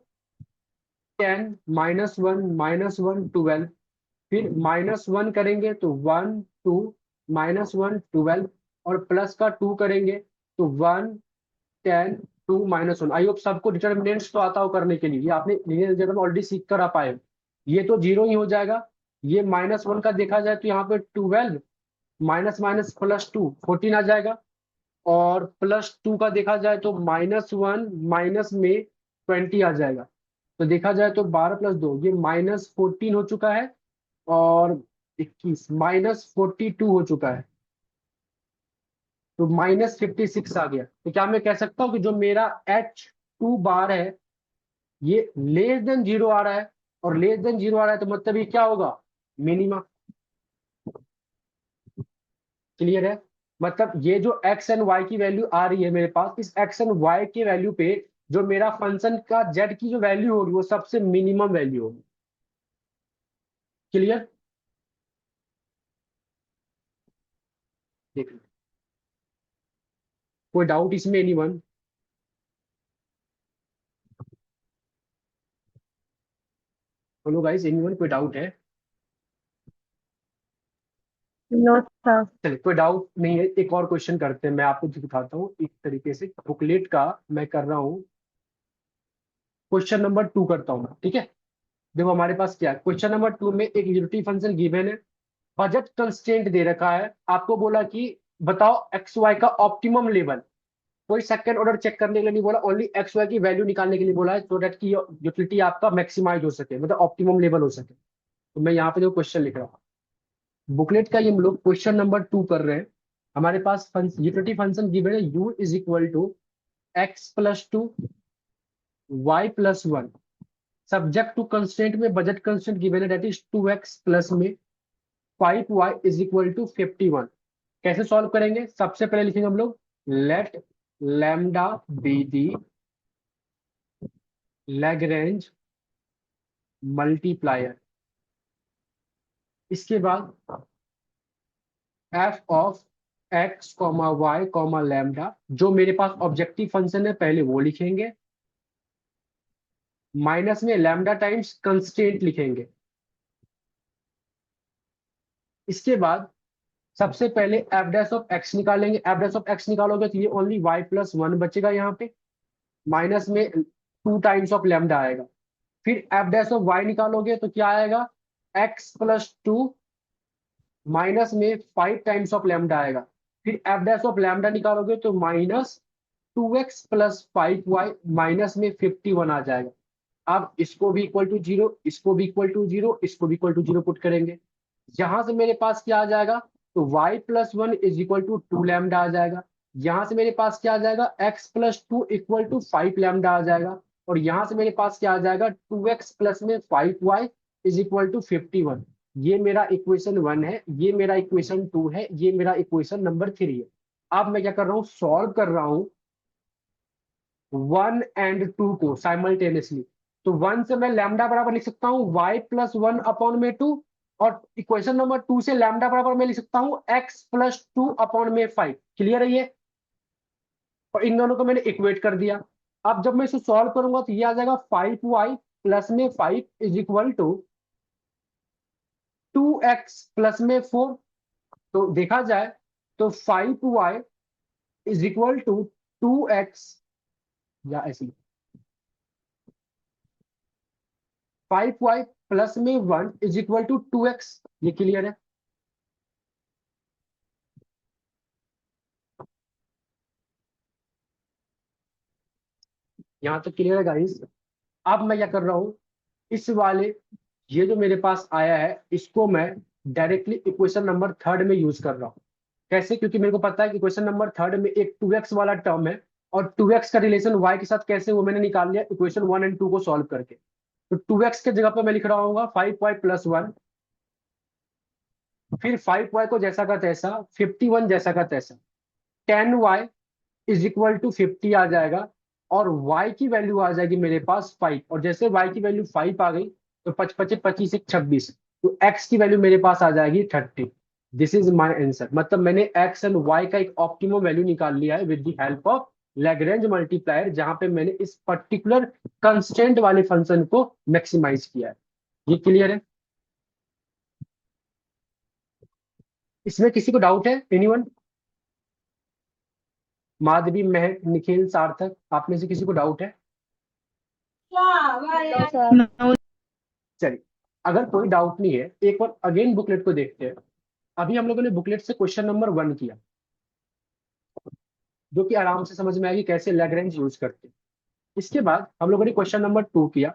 ten, minus one twelve, फिर माइनस वन करेंगे तो one two, minus one twelve, और प्लस का टू करेंगे तो one, ten, two, minus one. I hope सबको डिटर्मिनेंट्स तो आता हो करने के लिए, ये आपने लीनियर अलजेब्रा में ऑलरेडी सीख कर आ पाए हो। ये तो जीरो ही हो जाएगा। ये माइनस वन का देखा जाए तो यहाँ पे twelve minus minus plus two, fourteen आ जाएगा। और प्लस टू का देखा जाए तो माइनस वन माइनस में ट्वेंटी आ जाएगा। तो देखा जाए तो बारह प्लस दो ये माइनस फोर्टीन हो चुका है, और इक्कीस माइनस फोर्टी टू हो चुका है, तो माइनस फिफ्टी सिक्स आ गया। तो क्या मैं कह सकता हूँ कि जो मेरा एच टू बार है ये लेस देन जीरो आ रहा है, और लेस देन जीरो आ रहा है तो मतलब ये क्या होगा, मिनिमा। क्लियर है, मतलब ये जो एक्स एंड वाई की वैल्यू आ रही है मेरे पास, इस एक्स एंड वाई के वैल्यू पे जो मेरा फंक्शन का जेड की जो वैल्यू होगी वो सबसे मिनिमम वैल्यू होगी। क्लियर, देख लो, कोई डाउट इसमें एनीवन? बोलो गाइस, एनीवन कोई डाउट है? No sir. चलिए कोई डाउट नहीं है, एक और क्वेश्चन करते हैं, मैं आपको दिखाता हूँ एक तरीके से बुकलेट का। मैं कर रहा हूँ क्वेश्चन नंबर टू करता हूँ, ठीक है। देखो हमारे पास क्या है, क्वेश्चन नंबर टू में एक यूनिटी फंक्शन गिवन है, बजट कंस्ट्रेंट दे रखा है, आपको बोला कि बताओ एक्स वाई का ऑप्टिमम लेवल। कोई सेकंड ऑर्डर चेक करने के लिए नहीं बोला, ओनली एक्स वाई की वैल्यू निकालने के लिए बोला है, सो दैट की यूटिलिटी आपका मैक्सिमाइज हो सके, मतलब ऑप्टिमम लेवल हो सके। तो मैं यहाँ पे जो क्वेश्चन लिख रहा हूँ बुकलेट का, ये हम लोग क्वेश्चन नंबर टू कर रहे हैं। हमारे पास यूटिलिटी फंक्शन गिवन है u is equal to x plus two y plus one, subject to constraint में बजट कंस्ट्रेंट गिवन है that is two x plus में five y is equal to fifty one. कैसे solve करेंगे, सबसे पहले लिखेंगे हम लोग let lambda be the Lagrange multiplier. इसके बाद f of x comma y comma lambda, जो मेरे पास ऑब्जेक्टिव फंक्शन है पहले वो लिखेंगे, माइनस में लैम्डा टाइम्स कंस्टेंट लिखेंगे। इसके बाद सबसे पहले एफ डैश ऑफ एक्स निकालेंगे। एफ डैश ऑफ एक्स निकालोगे तो ये ओनली वाई प्लस वन बचेगा यहाँ पे, माइनस में टू टाइम्स ऑफ लैम्डा आएगा। फिर एफ डैश ऑफ वाई निकालोगे तो क्या आएगा, एक्स प्लस टू माइनस में फाइव टाइम्स ऑफ लैम्डा आएगा। फिर एफ डैश ऑफ लैम्डा निकालोगे तो minus two x plus five y minus में 51 आ जाएगा। अब इसको भी इक्वल टू जीरो, इसको भी इक्वल टू जीरो, इसको भी इक्वल टू जीरो पुट करेंगे। यहां से मेरे पास क्या आ जाएगा, तो y plus one is equal to two lambda आ जाएगा। यहां से मेरे पास क्या आ जाएगा, x plus two equal to five lambda आ जाएगा। और यहां से मेरे पास क्या आ जाएगा, टू एक्स प्लस में five y is equal to 51। ये मेरा इक्वेशन वन है, ये मेरा इक्वेशन टू है, ये मेरा इक्वेशन नंबर थ्री है। अब मैं क्या कर रहा हूँ, सॉल्व कर रहा हूँ वन एंड टू को साइमल्टेनियसली। तो वन से मैं लैम्डा बराबर लिख सकता हूँ y प्लस वन अपॉन में टू, और इक्वेशन नंबर टू से लैम्डा बराबर मैं लिख सकता हूँ x प्लस टू अपॉन में फाइव। क्लियर है ये, और इन दोनों को मैंने इक्वेट कर दिया। अब जब मैं इसे सॉल्व करूंगा तो ये आ जाएगा फाइव वाई प्लस में five is equal to two x plus में फोर। तो देखा जाए तो five y is equal to two x, या ऐसे फाइव वाई प्लस में one is equal to two x. ये क्लियर है। यहां तक क्लियर है गाइस। अब मैं क्या कर रहा हूं, इस वाले ये जो मेरे पास आया है इसको मैं डायरेक्टली इक्वेशन नंबर थर्ड में यूज कर रहा हूं। कैसे, क्योंकि मेरे को पता है कि क्वेश्चन नंबर थर्ड में एक टू एक्स वाला टर्म है, और टू एक्स का रिलेशन वाई के साथ कैसे वो मैंने निकाल लिया इक्वेशन वन एंड टू को सॉल्व करके। तो टू एक्स के जगह पर मैं लिख रहा हूँ फाइव वाई प्लस वन, फिर फाइव वाई को जैसा का तैसा, 51 जैसा का तैसा, ten y is equal to 50 आ जाएगा। और y की वैल्यू आ जाएगी मेरे पास फाइव, और जैसे y की वैल्यू फाइव आ गई तो पच पचे पच्चीस एक छब्बीस, तो x की वैल्यू मेरे पास आ जाएगी 30। This is my answer. मतलब मैंने x एंड y का एक ऑप्टिमम वैल्यू निकाल लिया है with the help of Lagrange multiplier, जहां पे मैंने इस पर्टिकुलर कंस्टेंट वाले फंक्शन को मैक्सिमाइज किया है। ये क्लियर है। इसमें किसी को डाउट है, एनीवन? माधवी, महक, निखिल, सार्थक, आप में से किसी को डाउट है? No sir. चलिए, अगर कोई डाउट नहीं है एक बार अगेन बुकलेट को देखते हैं। अभी हम लोगों ने बुकलेट से क्वेश्चन नंबर वन किया, जो कि आराम से समझ में आएगी कैसे लैग्रेंज यूज करते हैं। इसके बाद हम लोगों ने क्वेश्चन नंबर टू किया।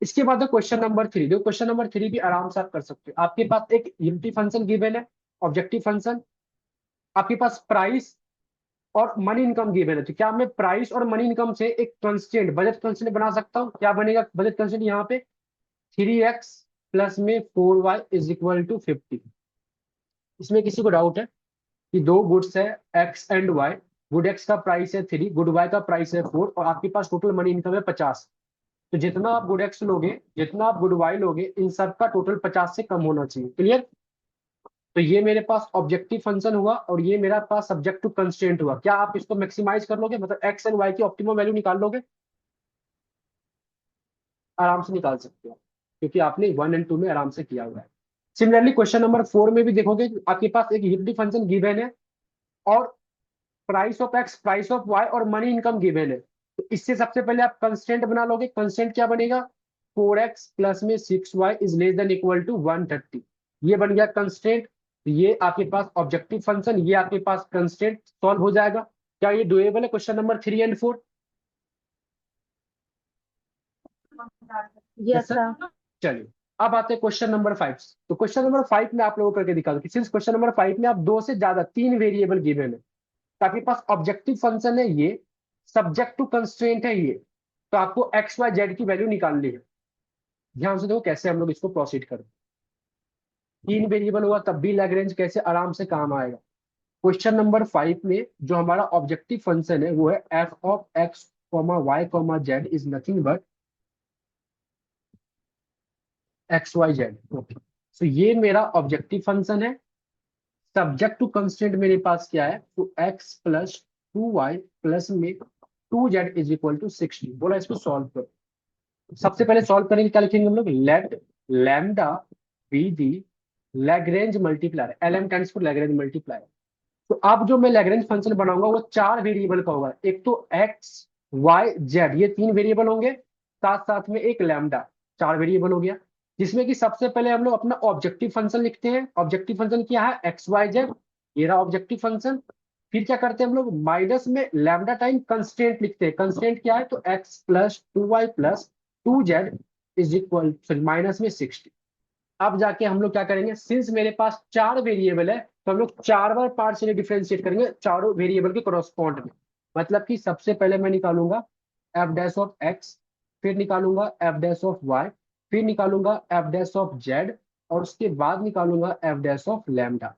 इसके बाद है क्वेश्चन नंबर थ्री। जो क्वेश्चन नंबर थ्री भी आराम से आप कर सकते हो। आपके पास एक यूनिटी फंक्शन गिवन है, ऑब्जेक्टिव फंक्शन, आपके पास प्राइस और मनी इनकम गिवन है। तो क्या मैं प्राइस और मनी इनकम से एक कंस्टेंट बजट कंस्टेंट बना सकता हूँ? क्या बनेगा बजट कंस्टेंट यहाँ पे, थ्री एक्स प्लस में four y is equal to 50। इसमें किसी को डाउट है कि दो गुड्स है x and y, good x का प्राइस है थ्री, गुड वाई का प्राइस है फोर, और आपके पास टोटल मनी इनकम है 50। तो जितना आप गुड एक्स लोगे, जितना आप गुड वाई लोगे, इन सब का टोटल 50 से कम होना चाहिए। क्लियर? तो ये मेरे पास ऑब्जेक्टिव फंक्शन हुआ, और ये मेरा पास सब्जेक्ट टू कंस्ट्रेंट हुआ। क्या आप इसको मैक्सिमाइज कर लोगे, मतलब एक्स एंड वाई की ऑप्टिमम वैल्यू निकाल लोगे? आराम से निकाल सकते हो, क्योंकि आपने वन एंड टू में आराम से किया हुआ है। सिमिलरली क्वेश्चन नंबर फोर में भी देखोगे कि आपके पास एक यूनिटी फंक्शन गिवन है, और price of x, price of y और मनी इनकम गिवन है। तो इससे सबसे पहले आप कंस्टेंट बना लोगे। कंस्टेंट क्या बनेगा, फोर एक्स प्लस में six y is less than equal to 130। ये बन गया कंस्टेंट। ये आपके पास ऑब्जेक्टिव फंक्शन, ये आपके पास कंस्टेंट सॉल्व हो जाएगा। क्या ये डुएबल है question number three and four? Yes sir. चलिए, अब आते हैं क्वेश्चन नंबर फाइव। तो क्वेश्चन नंबर फाइव में आप लोगों को करके दिखा दो कि सिंस क्वेश्चन नंबर फाइव में आप दो से ज्यादा तीन वेरिएबल गिवन है, तो आपके पास ऑब्जेक्टिव फंक्शन है ये, सब्जेक्ट टू कंस्ट्रेंट है ये, तो आपको एक्स वाई जेड की वैल्यू निकालनी है। ध्यान से देखो कैसे हम लोग इसको प्रोसीड करें। तीन वेरिएबल हुआ तब भी लैग्रेंज कैसे आराम से काम आएगा। क्वेश्चन नंबर फाइव में जो हमारा ऑब्जेक्टिव फंक्शन है वो है f of x comma y comma z is nothing but x y z. Okay, तो ये मेरा ऑब्जेक्टिव फंक्शन है। सब्जेक्ट टू कंस्टेंट मेरे पास क्या है, तो x plus two y plus में two z is equal to 60। बोला इसको सॉल्व करो। सबसे पहले सॉल्व करेंगे, क्या लिखेंगे हम लोग, let lambda be the Lagrange multiplier, L M tends for Lagrange multiplier. तो अब जो मैं लैग्रेंज फंक्शन बनाऊंगा वो चार वेरिएबल का होगा, एक तो एक्स वाई जेड, ये तीन वेरिएबल होंगे, साथ साथ में एक लैम्डा, चार वेरिएबल हो गया। जिसमें कि सबसे पहले हम लोग अपना ऑब्जेक्टिव फंक्शन लिखते हैं। ऑब्जेक्टिव फंक्शन क्या है, एक्स वाई जेड, ये रहा ऑब्जेक्टिव फंक्शन। फिर क्या करते हैं हम लोग, माइनस में लैम्डा टाइम कंस्टेंट लिखते हैं। कंस्टेंट क्या है, तो x plus two y plus two z is equal, sorry minus में 60। अब जाके हम लोग क्या करेंगे, सिंस मेरे पास चार वेरिएबल है तो हम लोग चार बार पार्शियली डिफरेंशिएट करेंगे चारों वेरिएबल के करस्पॉन्ड में। मतलब कि सबसे पहले मैं निकालूंगा एफ डैश ऑफ एक्स, फिर निकालूंगा एफ डैश ऑफ वाई, फिर निकालूंगा एफ डैश ऑफ जेड, और उसके बाद निकालूंगा एफ डैश ऑफ लैम्डा।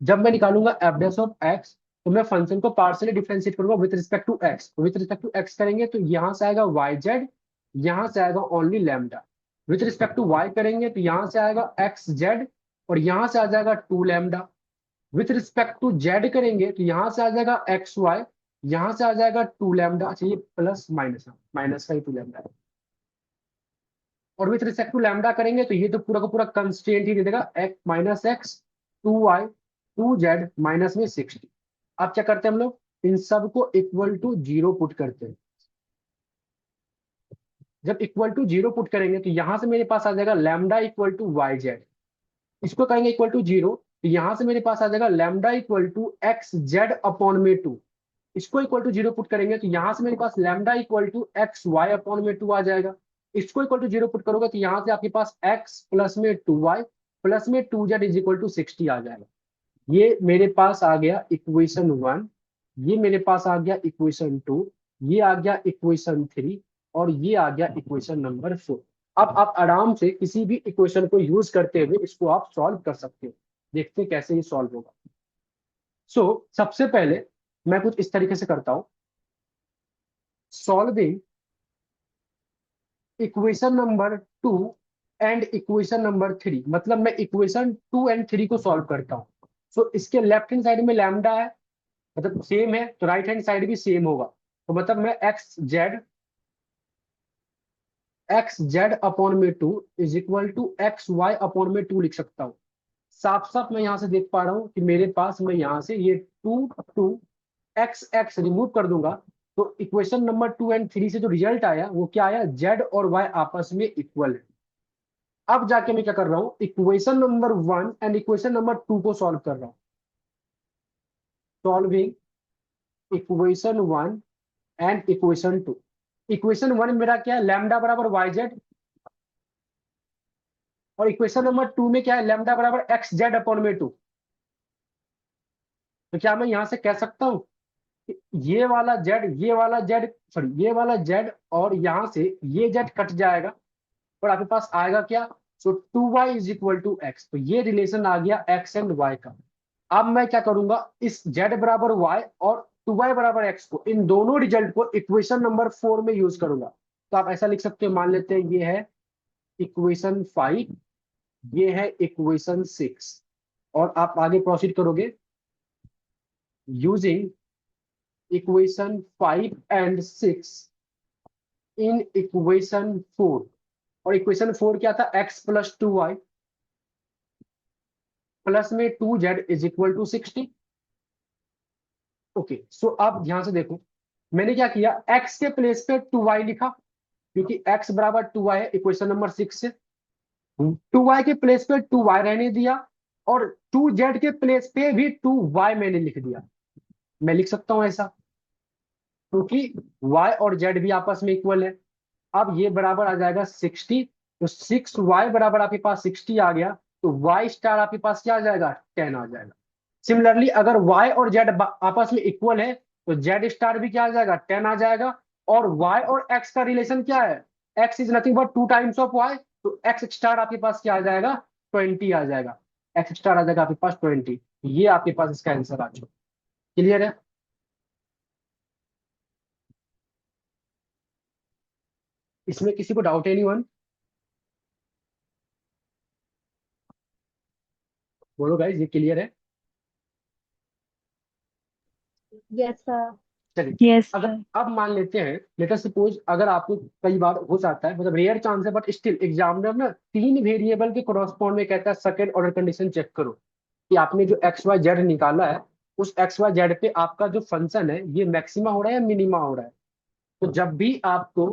जब मैं निकालूंगा एफ डैश ऑफ एक्स तो मैं फंक्शन को पार्शियली डिफरेंशिएट करूंगा with respect to x. With respect to x करेंगे तो यहां से आएगा वाई जेड, यहां से आएगा only lambda. With respect to y करेंगे तो यहां से आएगा एक्स जेड, और यहां से आ जाएगा two lambda. With respect to z करेंगे तो यहां से आ जाएगा एक्स वाई, यहां से आ जाएगा टू लैम्डा। अच्छा ये प्लस माइनस, माइनस का ही टू लैम्डा है। और विथ रिस्पेक्ट टू लैम्डा करेंगे तो ये तो पूरा का पूरा कंस्टेंट ही दे देगा, x minus x two y two z minus में 60। अब क्या करते हैं हम लोग, इन सबको इक्वल टू जीरो पुट करते हैं। जब इक्वल टू जीरो पुट करेंगे तो यहां से मेरे पास आ जाएगा lambda equal to y z, इसको करेंगे इक्वल टू जीरो तो यहां से मेरे पास आ जाएगा lambda equal to x z upon में टू। इसको इक्वल टू जीरो पुट करेंगे तो यहां से मेरे पास lambda equal to x y upon में टू आ जाएगा। इसको इक्वल टू जीरो पुट करोगे तो यहां से आपके पास एक्स प्लस में टू वाई प्लस में two z is equal to 60 आ जाएगा। ये मेरे पास आ गया इक्वेशन वन, ये मेरे पास आ गया इक्वेशन टू, ये आ गया इक्वेशन थ्री, और ये आ गया इक्वेशन नंबर फोर। अब आप आराम से किसी भी इक्वेशन को यूज करते हुए इसको आप सॉल्व कर सकते हो। देखते हैं कैसे ये सॉल्व होगा। सबसे पहले मैं कुछ इस तरीके से करता हूं, solving equation number two and equation number three, मतलब मैं इक्वेशन टू एंड थ्री को सॉल्व करता हूँ। इसके लेफ्ट हैंड साइड में लैम्डा है, मतलब सेम है, तो राइट हैंड साइड भी सेम होगा। तो मतलब मैं एक्स जेड अपॉन में two is equal to x y upon में टू लिख सकता हूँ। साफ साफ मैं यहां से देख पा रहा हूँ कि मेरे पास, मैं यहां से ये two two x x remove कर दूंगा तो equation number two and three से जो रिजल्ट आया वो क्या आया, जेड और वाई आपस में इक्वल है। अब जाके मैं क्या कर रहा हूँ, equation number one and equation number to को सॉल्व कर रहा हूँ। Solving equation one and equation two. Equation one मेरा क्या है, लैम्डा बराबर वाई जेड, और इक्वेशन नंबर टू में क्या है, लैम्डा बराबर एक्स जेड अपॉन में टू। तो क्या मैं यहां से कह सकता हूं कि ये वाला जेड, ये वाला जेड, सॉरी ये वाला जेड, और यहां से ये जेड कट जाएगा और आपके पास आएगा क्या, so two y is equal to x. तो ये रिलेशन आ गया एक्स एंड वाई का। अब मैं क्या करूंगा, इस जेड बराबर वाई और टू वाई बराबर एक्स को, इन दोनों रिजल्ट को इक्वेशन नंबर फोर में यूज करूंगा। तो आप ऐसा लिख सकते हो, मान लेते हैं ये है इक्वेशन फाइव, ये है इक्वेशन सिक्स, और आप आगे प्रोसीड करोगे using equation five and six in equation four. और इक्वेशन फोर क्या था, x plus two y plus में two z is equal to 60। Okay, so अब ध्यान से देखो, मैंने क्या किया, एक्स के प्लेस पे टू वाई लिखा, क्योंकि एक्स बराबर टू वाई है इक्वेशन नंबर सिक्स से। टू वाई के प्लेस पे टू वाई रहने दिया, और टू जेड के प्लेस पे भी टू वाई मैंने लिख दिया। मैं लिख सकता हूं ऐसा, क्योंकि y और z भी आपस में इक्वल है। अब ये बराबर आ जाएगा 60, तो सिक्स वाई बराबर आपके पास 60 आ गया, तो y स्टार आपके पास क्या आ जाएगा, 10 आ जाएगा। सिमिलरली अगर y और z आपस में इक्वल है तो z स्टार भी क्या आ जाएगा, 10 आ जाएगा। और y और x का रिलेशन क्या है, x is nothing but two times of y, तो x स्टार आपके पास क्या आ जाएगा, 20 आ जाएगा। x स्टार आ जाएगा आपके पास 20। ये आपके पास इसका आंसर आ जाएगा। क्लियर है। इसमें किसी को डाउट है, नहीं? बोलो गाइस, ये क्लियर है। Yes sir. चलिए, यस अगर सर। अब मान लेते हैं, लेटर सपोज, अगर आपको कई बार हो जाता है, मतलब रेयर चांस है बट स्टिल एग्जामिनर ना तीन वेरिएबल के कॉरस्पॉन्ड में कहता है सेकंड ऑर्डर कंडीशन चेक करो कि आपने जो एक्स वाई जेड निकाला है उस एक्स वाई जेड पे आपका जो फंक्शन है ये मैक्सिमा हो रहा है या मिनिमा हो रहा है। तो जब भी आपको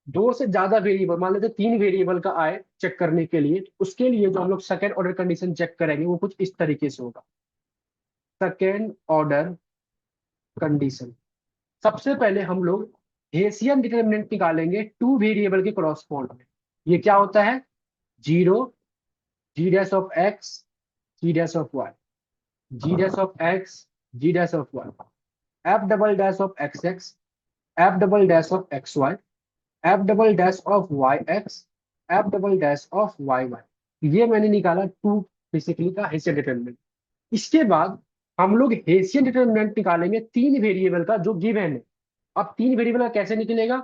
दो से ज्यादा वेरिएबल, मान लेते हैं तीन वेरिएबल का आए चेक करने के लिए, उसके लिए जो हम लोग सेकंड ऑर्डर कंडीशन चेक करेंगे वो कुछ इस तरीके से होगा। सेकेंड ऑर्डर कंडीशन, सबसे पहले हम लोग हेसियन डिटर्मिनेंट निकालेंगे टू वेरिएबल के क्रॉसपॉन्ड में। ये क्या होता है? Zero, g dash of x, g dash of y, g dash of x, g dash of y, f double dash of x x, f double dash of x y, f double dash of y x, f double dash of y y. ये मैंने निकाला टू basically का Hessian determinant. इसके बाद हम लोग Hessian determinant निकालेंगे तीन वेरिएबल का जो गिवन है। अब तीन वेरिएबल का कैसे निकलेगा,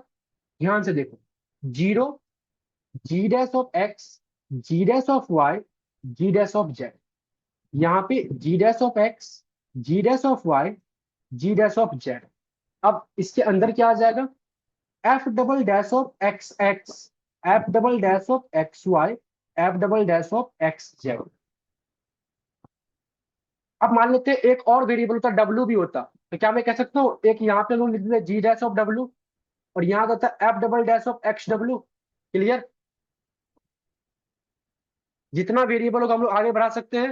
ध्यान से देखो। Zero, g dash of x, g dash of y, g dash of z. यहाँ पे g dash of x, g dash of y, g dash of z. अब इसके अंदर क्या आ जाएगा? F double dash of x x, f double dash of x y, f double dash of x z. अब मान लेते हैं एक और वेरिएबल होता डब्ल्यू भी होता, तो क्या मैं कह सकता हूँ एक यहाँ पे लोग लिख देते जी डैश ऑफ डब्ल्यू और यहाँ होता है f double dash of x W. Clear? जितना वेरिएबल होगा हम लोग आगे बढ़ा सकते हैं।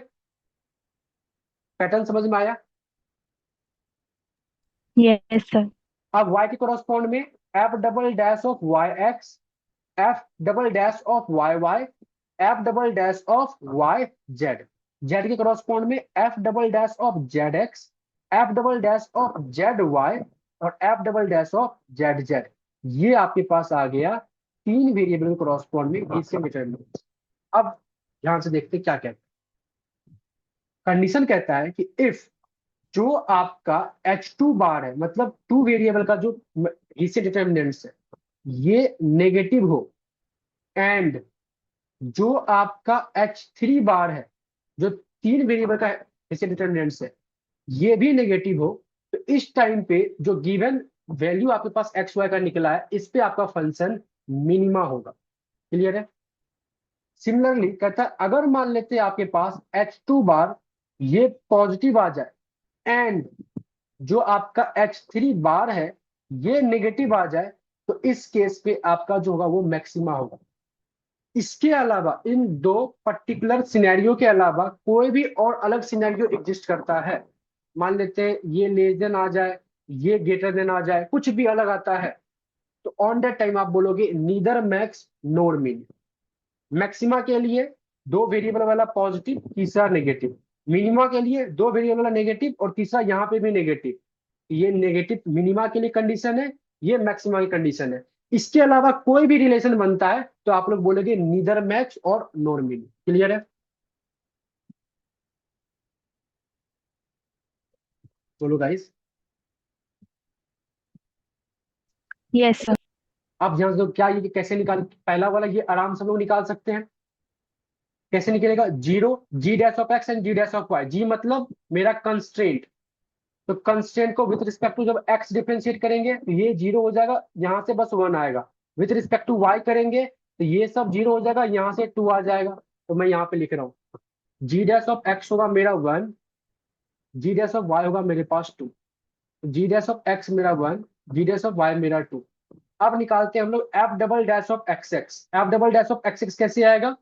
पैटर्न समझ में आया? Yes sir. अब y के कोरस्पॉन्ड में f double dash of y x, f double dash of y y, f double dash of y z. Z के कोरस्पॉन्ड में f double dash of z x, f double dash of z y और f double dash of z z. ये आपके पास आ गया तीन variable correspond में हेसियन डिटरमिनेंट। अब ध्यान से देखते क्या कहते हैं। कंडीशन कहता है कि इफ जो आपका H2 बार है, मतलब टू वेरिएबल का जो हिस्से डिटर्मिनेंट्स है, ये नेगेटिव हो, एंड जो आपका H3 बार है, जो तीन वेरिएबल का हिस्से डिटर्मिनेंट्स है, ये भी नेगेटिव हो, तो इस टाइम पे जो गिवन वैल्यू आपके पास एक्स वाई का निकला है इस पे आपका फंक्शन मिनिमा होगा। क्लियर है? सिमिलरली कहता है अगर मान लेते हैं आपके पास H2 बार ये पॉजिटिव आ जाए एंड जो आपका H3 बार है ये नेगेटिव आ जाए, तो इस केस पे आपका जो होगा वो मैक्सिमा होगा। इसके अलावा इन दो पर्टिकुलर सिनेरियो के अलावा कोई भी और अलग सिनेरियो एग्जिस्ट करता है, मान लेते हैं ये लेस देन आ जाए, ये ग्रेटर देन आ जाए, कुछ भी अलग आता है, तो ऑन दैट टाइम आप बोलोगे नीदर मैक्स नोर मिन। मैक्सिमा के लिए दो वेरिएबल वाला पॉजिटिव, तीसरा नेगेटिव। मिनिमा के लिए दो वेरिएबल वाला नेगेटिव और तीसरा यहाँ पे भी नेगेटिव। ये नेगेटिव मिनिमा के लिए कंडीशन है, ये मैक्सिमा की कंडीशन है। इसके अलावा कोई भी रिलेशन बनता है तो आप लोग बोलोगे नीदर मैच और नॉर मिन। क्लियर है? बोलो गाइस। Yes sir. आप ध्यान से देखो, क्या ये कैसे निकाल, पहला वाला ये आराम से हम लोग निकाल सकते हैं। कैसे निकलेगा? Zero, g dash of x and g dash of y. G मतलब मेरा कंस्ट्रेंट, तो कंस्टेंट को विद रिस्पेक्ट टू जब x डिफरेंशिएट करेंगे तो ये जीरो हो जाएगा, यहां से बस वन आएगा। विद रिस्पेक्ट टू y करेंगे तो ये सब जीरो हो जाएगा, यहां से टू आ जाएगा। तो मैं यहाँ पे लिख रहा हूँ जी डैश ऑफ x होगा मेरा one, g dash of y होगा मेरे पास two. Ji dash of x मेरा one, g dash of y मेरा टू। अब निकालते हैं हम लोग f double dash of x x. F double dash of x x कैसे आएगा?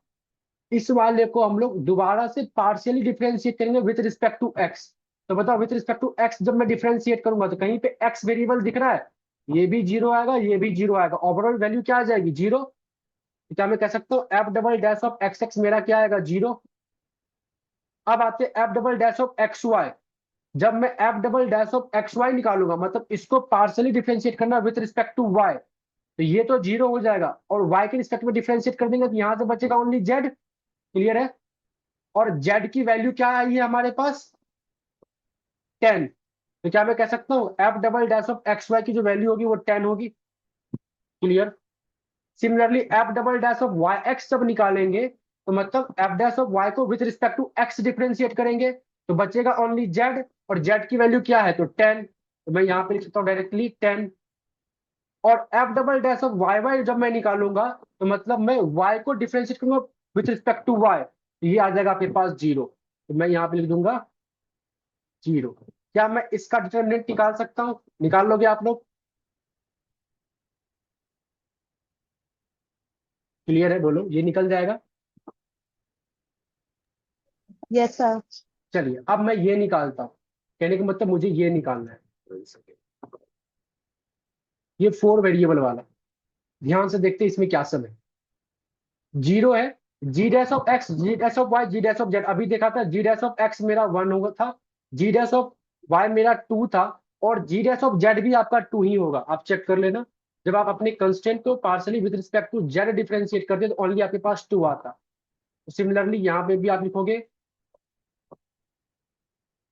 इस वाले को हम लोग दोबारा से पार्शियली डिफरेंशिएट करेंगे विद रिस्पेक्ट टू एक्स। तो बताओ विद रिस्पेक्ट टू एक्स जब मैं डिफरेंशिएट करूंगा तो कहीं पे एक्स वेरिएबल दिख रहा है, ये भी जीरो आएगा, ये भी जीरो आएगा, ओवरऑल वैल्यू क्या आ जाएगी? जीरो। तो क्या मैं कह सकता हूँ f double dash of x x मेरा क्या आएगा? जीरो। अब आते हैं f double dash of x y. जब मैं f double dash of x y निकालूंगा, मतलब इसको पार्शियली डिफरेंशिएट करना विद रिस्पेक्ट टू वाई, तो ये तो जीरो हो जाएगा, और वाई के रिस्पेक्ट में डिफरेंशिएट कर देंगे तो यहां से बचेगा ओनली जेड। क्लियर है? और जेड की वैल्यू क्या आई है हमारे पास? 10। तो क्या मैं कह सकता हूँ f double dash of x y की जो वैल्यू होगी वो 10 होगी। Clear? Similarly f double dash of y x जब निकालेंगे तो मतलब एफ डैश ऑफ वाई को with respect to x differentiate करेंगे तो बचेगा ओनली जेड, और जेड की वैल्यू क्या है? तो 10। तो मैं यहाँ पे लिख सकता हूँ डायरेक्टली 10। और f double dash of y y जब मैं निकालूंगा तो मतलब मैं वाई को डिफरेंशिएट करूंगा विथ रिस्पेक्ट टू वाई, ये आ जाएगा आपके पास 0। तो मैं यहाँ पे लिख दूंगा 0। क्या मैं इसका डिटरमिनेंट निकाल सकता हूँ? निकाल लोगे आप लोग? क्लियर है? बोलो, ये निकल जाएगा। Yes sir. चलिए अब मैं ये निकालता हूँ, कहने का मतलब मुझे ये निकालना है। ये 4 वेरिएबल वाला, ध्यान से देखते हैं इसमें क्या सब है। 0 है, g dash of x, g dash of y, g dash of z. अभी देखा था जी डैश ऑफ एक्स मेरा 1 होगा था, जी डैश ऑफ वाई मेरा 2 था, और जी डैश ऑफ जेड भी आपका 2 ही होगा। आप चेक कर लेना, जब आप अपने कंस्टेंट को partially with respect to z differentiate करते तो ओनली आपके पास 2 आता। सिमिलरली यहाँ पे भी आप लिखोगे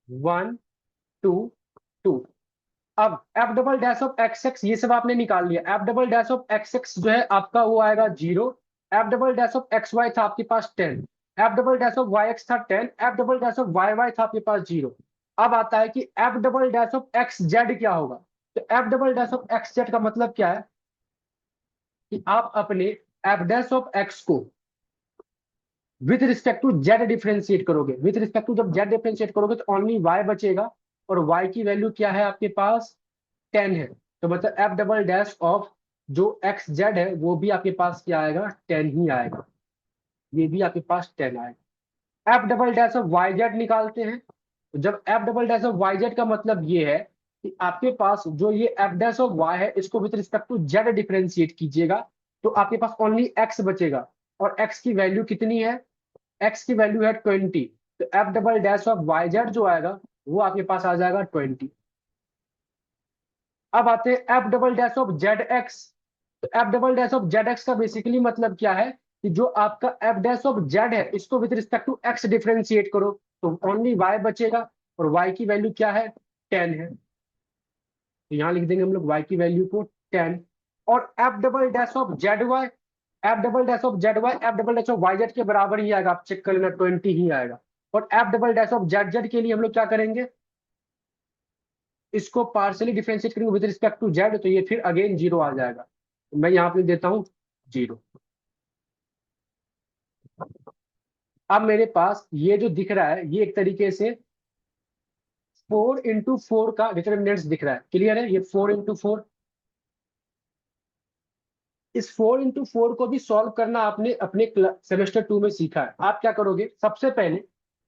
1 2 2। अब f double dash of x x ये सब आपने निकाल लिया। F double dash of x x जो है आपका वो आएगा 0। F double dash of x y था आपके पास 10। F double dash of y x था 10। F double dash of y y था आपके पास 0। अब आता है कि f double dash of x z क्या होगा। तो f double dash of x z का मतलब क्या है कि आप अपने एफ डैश ऑफ एक्स को with respect to z differentiate करोगे। विथ रिस्पेक्ट टू जब जेड डिफरेंशिएट करोगे तो ओनली वाई बचेगा, और वाई की वैल्यू क्या है आपके पास? 10 है। तो मतलब एफ डबल डैश ऑफ जो एक्स जेड है वो भी आपके पास क्या आएगा? 10 ही आएगा। ये भी आपके पास 10 आएगा। F double dash of y z निकालते हैं। तो जब f double dash of y z का मतलब ये है कि आपके पास जो ये एफ डैश ऑफ वाई है इसको with respect to z differentiate कीजिएगा, तो आपके पास ओनली एक्स बचेगा। और एक्स की वैल्यू कितनी है? एक्स की वैल्यू है 20। तो f double dash of y z जो आएगा वो आपके पास आ जाएगा 20। अब आते हैं f double dash of z x. तो f double dash of z x का बेसिकली मतलब क्या है कि जो आपका एफ डैश ऑफ जेड है इसको with respect to x differentiate करो, तो ओनली वाई बचेगा, और वाई की वैल्यू क्या है? 10 है। तो यहां लिख देंगे हम लोग वाई की वैल्यू को 10। और f double dash of z y, f double dash of z y f double dash of y z के बराबर ही आएगा, आप चेक कर लेना 20 ही आएगा। और f double dash of z z के लिए हम लोग क्या करेंगे? इसको पार्सली डिफरेंशिएट करेंगे विद रिस्पेक्ट टू जेड, तो ये फिर अगेन 0 आ जाएगा। तो मैं यहाँ पे देता हूँ 0। अब मेरे पास ये जो दिख रहा है ये एक तरीके से 4 into 4 का डिटर्मिनेंट्स दिख रहा है। क्लियर है? ये 4 into 4। इस 4 into 4 को भी सॉल्व करना आपने अपने सेमेस्टर 2 में सीखा है। आप क्या करोगे? सबसे पहले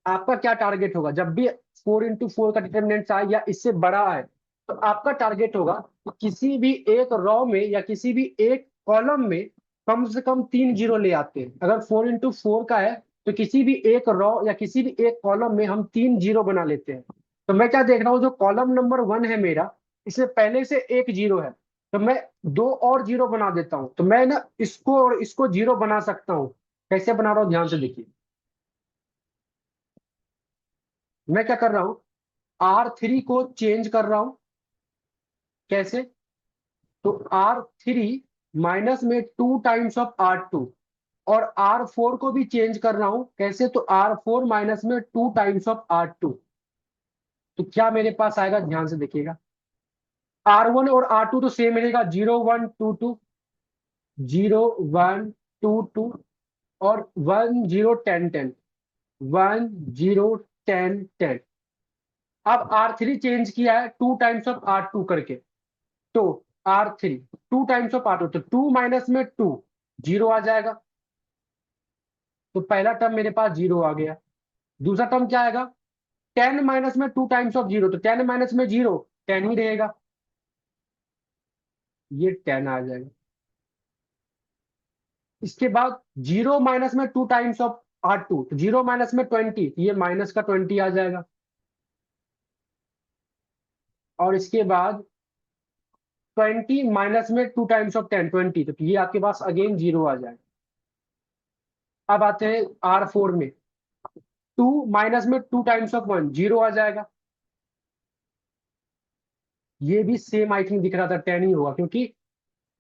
आपका क्या टारगेट होगा जब भी 4 into 4 का डिटर्मिनेंट्स आए या इससे बड़ा आए, तो आपका टारगेट होगा कि किसी भी एक रो में या किसी भी एक कॉलम में कम से कम 3 जीरो ले आते हैं। अगर 4 into 4 का है तो किसी भी एक रो या किसी भी एक कॉलम में हम 3 जीरो बना लेते हैं। तो मैं क्या देख रहा हूँ, जो कॉलम नंबर 1 है मेरा, इसमें पहले से एक जीरो है, तो मैं दो और जीरो बना देता हूं। तो मैं ना इसको और इसको जीरो बना सकता हूं। कैसे बना रहा हूं ध्यान से देखिए। मैं क्या कर रहा हूं, R3 को चेंज कर रहा हूं। कैसे? तो R3 माइनस में 2 टाइम्स ऑफ R2, और R4 को भी चेंज कर रहा हूं। कैसे? तो R4 माइनस में 2 टाइम्स ऑफ R2। तो क्या मेरे पास आएगा? ध्यान से देखिएगा। R1 और R2 तो सेम रहेगा, 0 1 2 2, 0 1 2 2, और 1 0 10 10, 1 0 10 10। अब R3 चेंज किया है 2 टाइम्स ऑफ R2 करके, तो R3 2 टाइम्स ऑफ R2, तो 2 माइनस में 2 जीरो आ जाएगा। तो पहला टर्म मेरे पास 0 आ गया। दूसरा टर्म क्या आएगा? 10 माइनस में 2 टाइम्स ऑफ 0, तो 10 माइनस में 0 10 ही रहेगा, ये 10 आ जाएगा। इसके बाद 0 माइनस में 2 टाइम्स ऑफ R2, तो 0 माइनस में 20, तो ये माइनस का 20 आ जाएगा। और इसके बाद 20 माइनस में 2 टाइम्स ऑफ 10 20, तो ये आपके पास अगेन 0 आ जाएगा। अब आते हैं R4 में, 2 माइनस में 2 टाइम्स ऑफ 1 0 आ जाएगा। ये भी सेम आई थिंक दिख रहा था 10 ही होगा, क्योंकि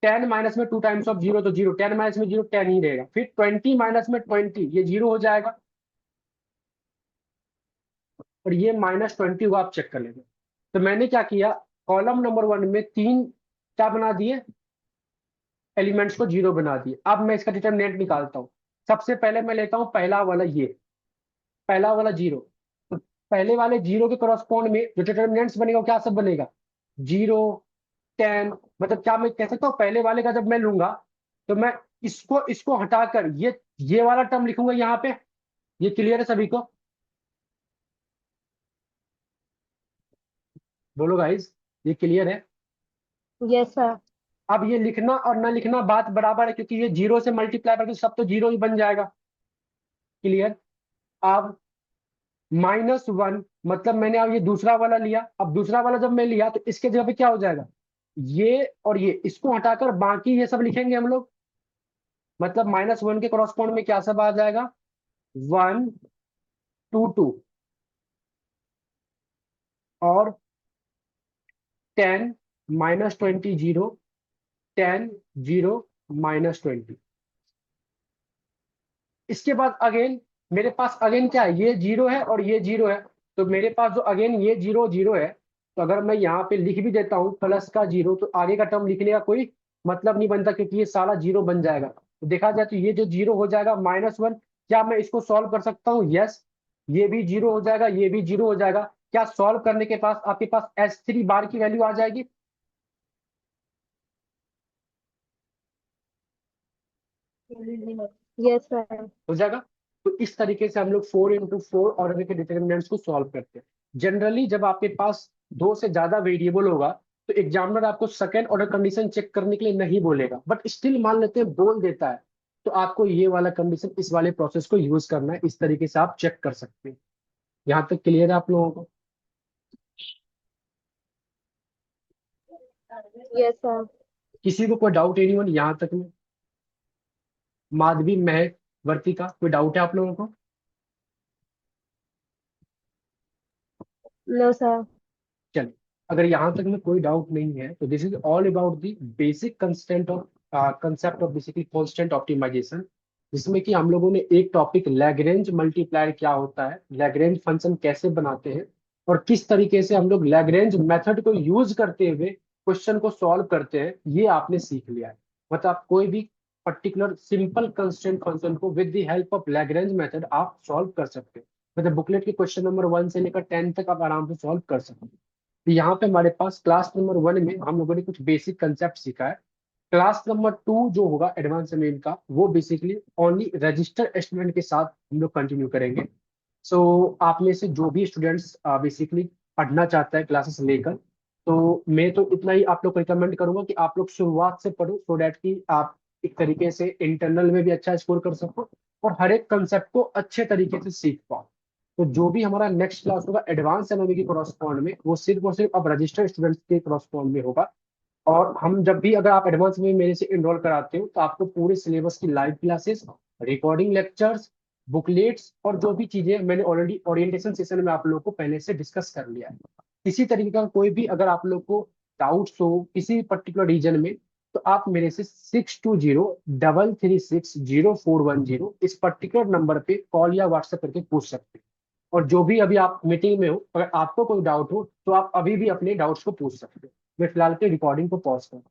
10 माइनस में 2 टाइम्स ऑफ 0 तो 0, 10 माइनस में 0 10 ही रहेगा। फिर 20 माइनस में 20 ये 0 हो जाएगा, और ये -20 हुआ, आप चेक कर लेंगे। तो मैंने क्या किया, कॉलम नंबर 1 में 3 क्या बना दिए, एलिमेंट्स को 0 बना दिए। अब मैं इसका डिटरमिनेंट निकालता हूँ। सबसे पहले मैं लेता हूँ पहला वाला, ये पहला वाला 0। तो पहले वाले 0 के करस्पॉन्ड में जो डिटरमिनेंट्स बनेगा वो क्या सब बनेगा, 0, 10। मतलब क्या मैं कह सकता हूँ, पहले वाले का जब मैं लूंगा तो मैं इसको इसको हटाकर ये वाला टर्म लिखूंगा यहाँ पे। ये क्लियर है सभी को? बोलो गाइस, ये क्लियर है? Yes sir. अब ये लिखना और ना लिखना बात बराबर है, क्योंकि ये 0 से मल्टीप्लाई करके सब तो 0 ही बन जाएगा। क्लियर? अब -1, मतलब मैंने अब ये दूसरा वाला लिया। अब दूसरा वाला जब मैं लिया तो इसके जगह पे क्या हो जाएगा, ये और ये, इसको हटाकर बाकी ये सब लिखेंगे हम लोग। मतलब -1 के करस्पॉन्ड में क्या सब आ जाएगा, 1, 2, 2, और 10, -20, 0, 10, 0, -20। इसके बाद अगेन मेरे पास अगेन क्या है, ये 0 है और ये 0 है। तो मेरे पास जो अगेन ये 0, 0 है, तो अगर मैं यहाँ पे लिख भी देता हूँ प्लस का 0, तो आगे का टर्म लिखने का कोई मतलब नहीं बनता, क्योंकि ये सारा 0 बन जाएगा। तो देखा जाए तो ये जो 0 हो जाएगा -1। क्या मैं इसको सॉल्व कर सकता हूँ? यस। ये भी 0 हो जाएगा, ये भी 0 हो जाएगा। क्या सॉल्व करने के पास आपके पास S3 बार की वैल्यू आ जाएगी? Yes sir. हो जाएगा। तो इस तरीके से हम लोग 4 × 4 ऑर्डर के डिटर्मिनेंट्स को सॉल्व करते हैं। जनरली जब आपके पास दो से ज्यादा वेरिएबल होगा तो एग्जामिनर आपको सेकंड ऑर्डर कंडीशन चेक करने के लिए नहीं बोलेगा, बट स्टिल मान लेते हैं बोल देता है, तो आपको ये वाला कंडीशन, इस वाले प्रोसेस को यूज करना है। इस तरीके से आप चेक कर सकते हैं। यहाँ तक क्लियर है आप लोगों को? Yes sir. किसी को कोई डाउट, एनीवन यहाँ तक में? माधवी, महक, वर्तिका, कोई डाउट है आप लोगों को? No sir. चलिए, अगर यहाँ तक में कोई डाउट नहीं है तो this is all about the basic constant of concept of basically constant optimization, जिसमें कि हम लोगों ने एक टॉपिक लैग्रेंज मल्टीप्लायर क्या होता है, लैग्रेंज फंक्शन कैसे बनाते हैं, और किस तरीके से हम लोग लैग्रेंज मेथड को यूज करते हुए क्वेश्चन को सॉल्व करते हैं, ये आपने सीख लिया है। मतलब आप कोई भी पर्टिकुलर सिंपल कंस्टेंट फंक्शन को with the help of Lagrange method आप सॉल्व कर सकते हैं। मतलब बुकलेट के क्वेश्चन नंबर 1 से लेकर 10 तक आप आराम से सॉल्व कर सकते हैं। तो यहाँ पे हमारे पास क्लास नंबर 1 में हम लोगों ने कुछ बेसिक कंसेप्ट सीखा है। क्लास नंबर 2 जो होगा एडवांस एमएल का, वो बेसिकली ओनली रजिस्टर स्टूडेंट के साथ हम लोग कंटिन्यू करेंगे। सो आप में से जो भी स्टूडेंट्स बेसिकली पढ़ना चाहता है क्लासेस लेकर, तो मैं तो इतना ही आप लोग को रिकमेंड करूंगा कि आप लोग शुरुआत से पढ़ो, सो डैट कि आप एक तरीके से इंटरनल में भी अच्छा स्कोर कर सको और हर एक कंसेप्ट को अच्छे तरीके से सीख पाओ। तो जो भी हमारा नेक्स्ट क्लास होगा एडवांस एमएमए के करस्पॉन्ड में, वो सिर्फ और सिर्फ अब रजिस्टर्ड स्टूडेंट्स के करस्पॉन्ड में होगा। और हम जब भी, अगर आप एडवांस में मेरे से इनरोल कराते हो, तो आपको पूरे सिलेबस की live classes, recording lectures, booklets और जो भी चीजें मैंने ऑलरेडी ओरिएंटेशन सेशन में आप लोगों को पहले से डिस्कस कर लिया है। इसी तरीके का कोई भी अगर आप लोग को डाउट्स हो किसी पर्टिकुलर रीजन में, तो आप मेरे से 6203360410 इस पर्टिकुलर नंबर पे कॉल या व्हाट्सएप करके पूछ सकते हैं। और जो भी अभी आप मीटिंग में हो, अगर आपको कोई डाउट हो तो आप अभी भी अपने डाउट्स को पूछ सकते हो। मैं फिलहाल के रिकॉर्डिंग को पॉज करूँ।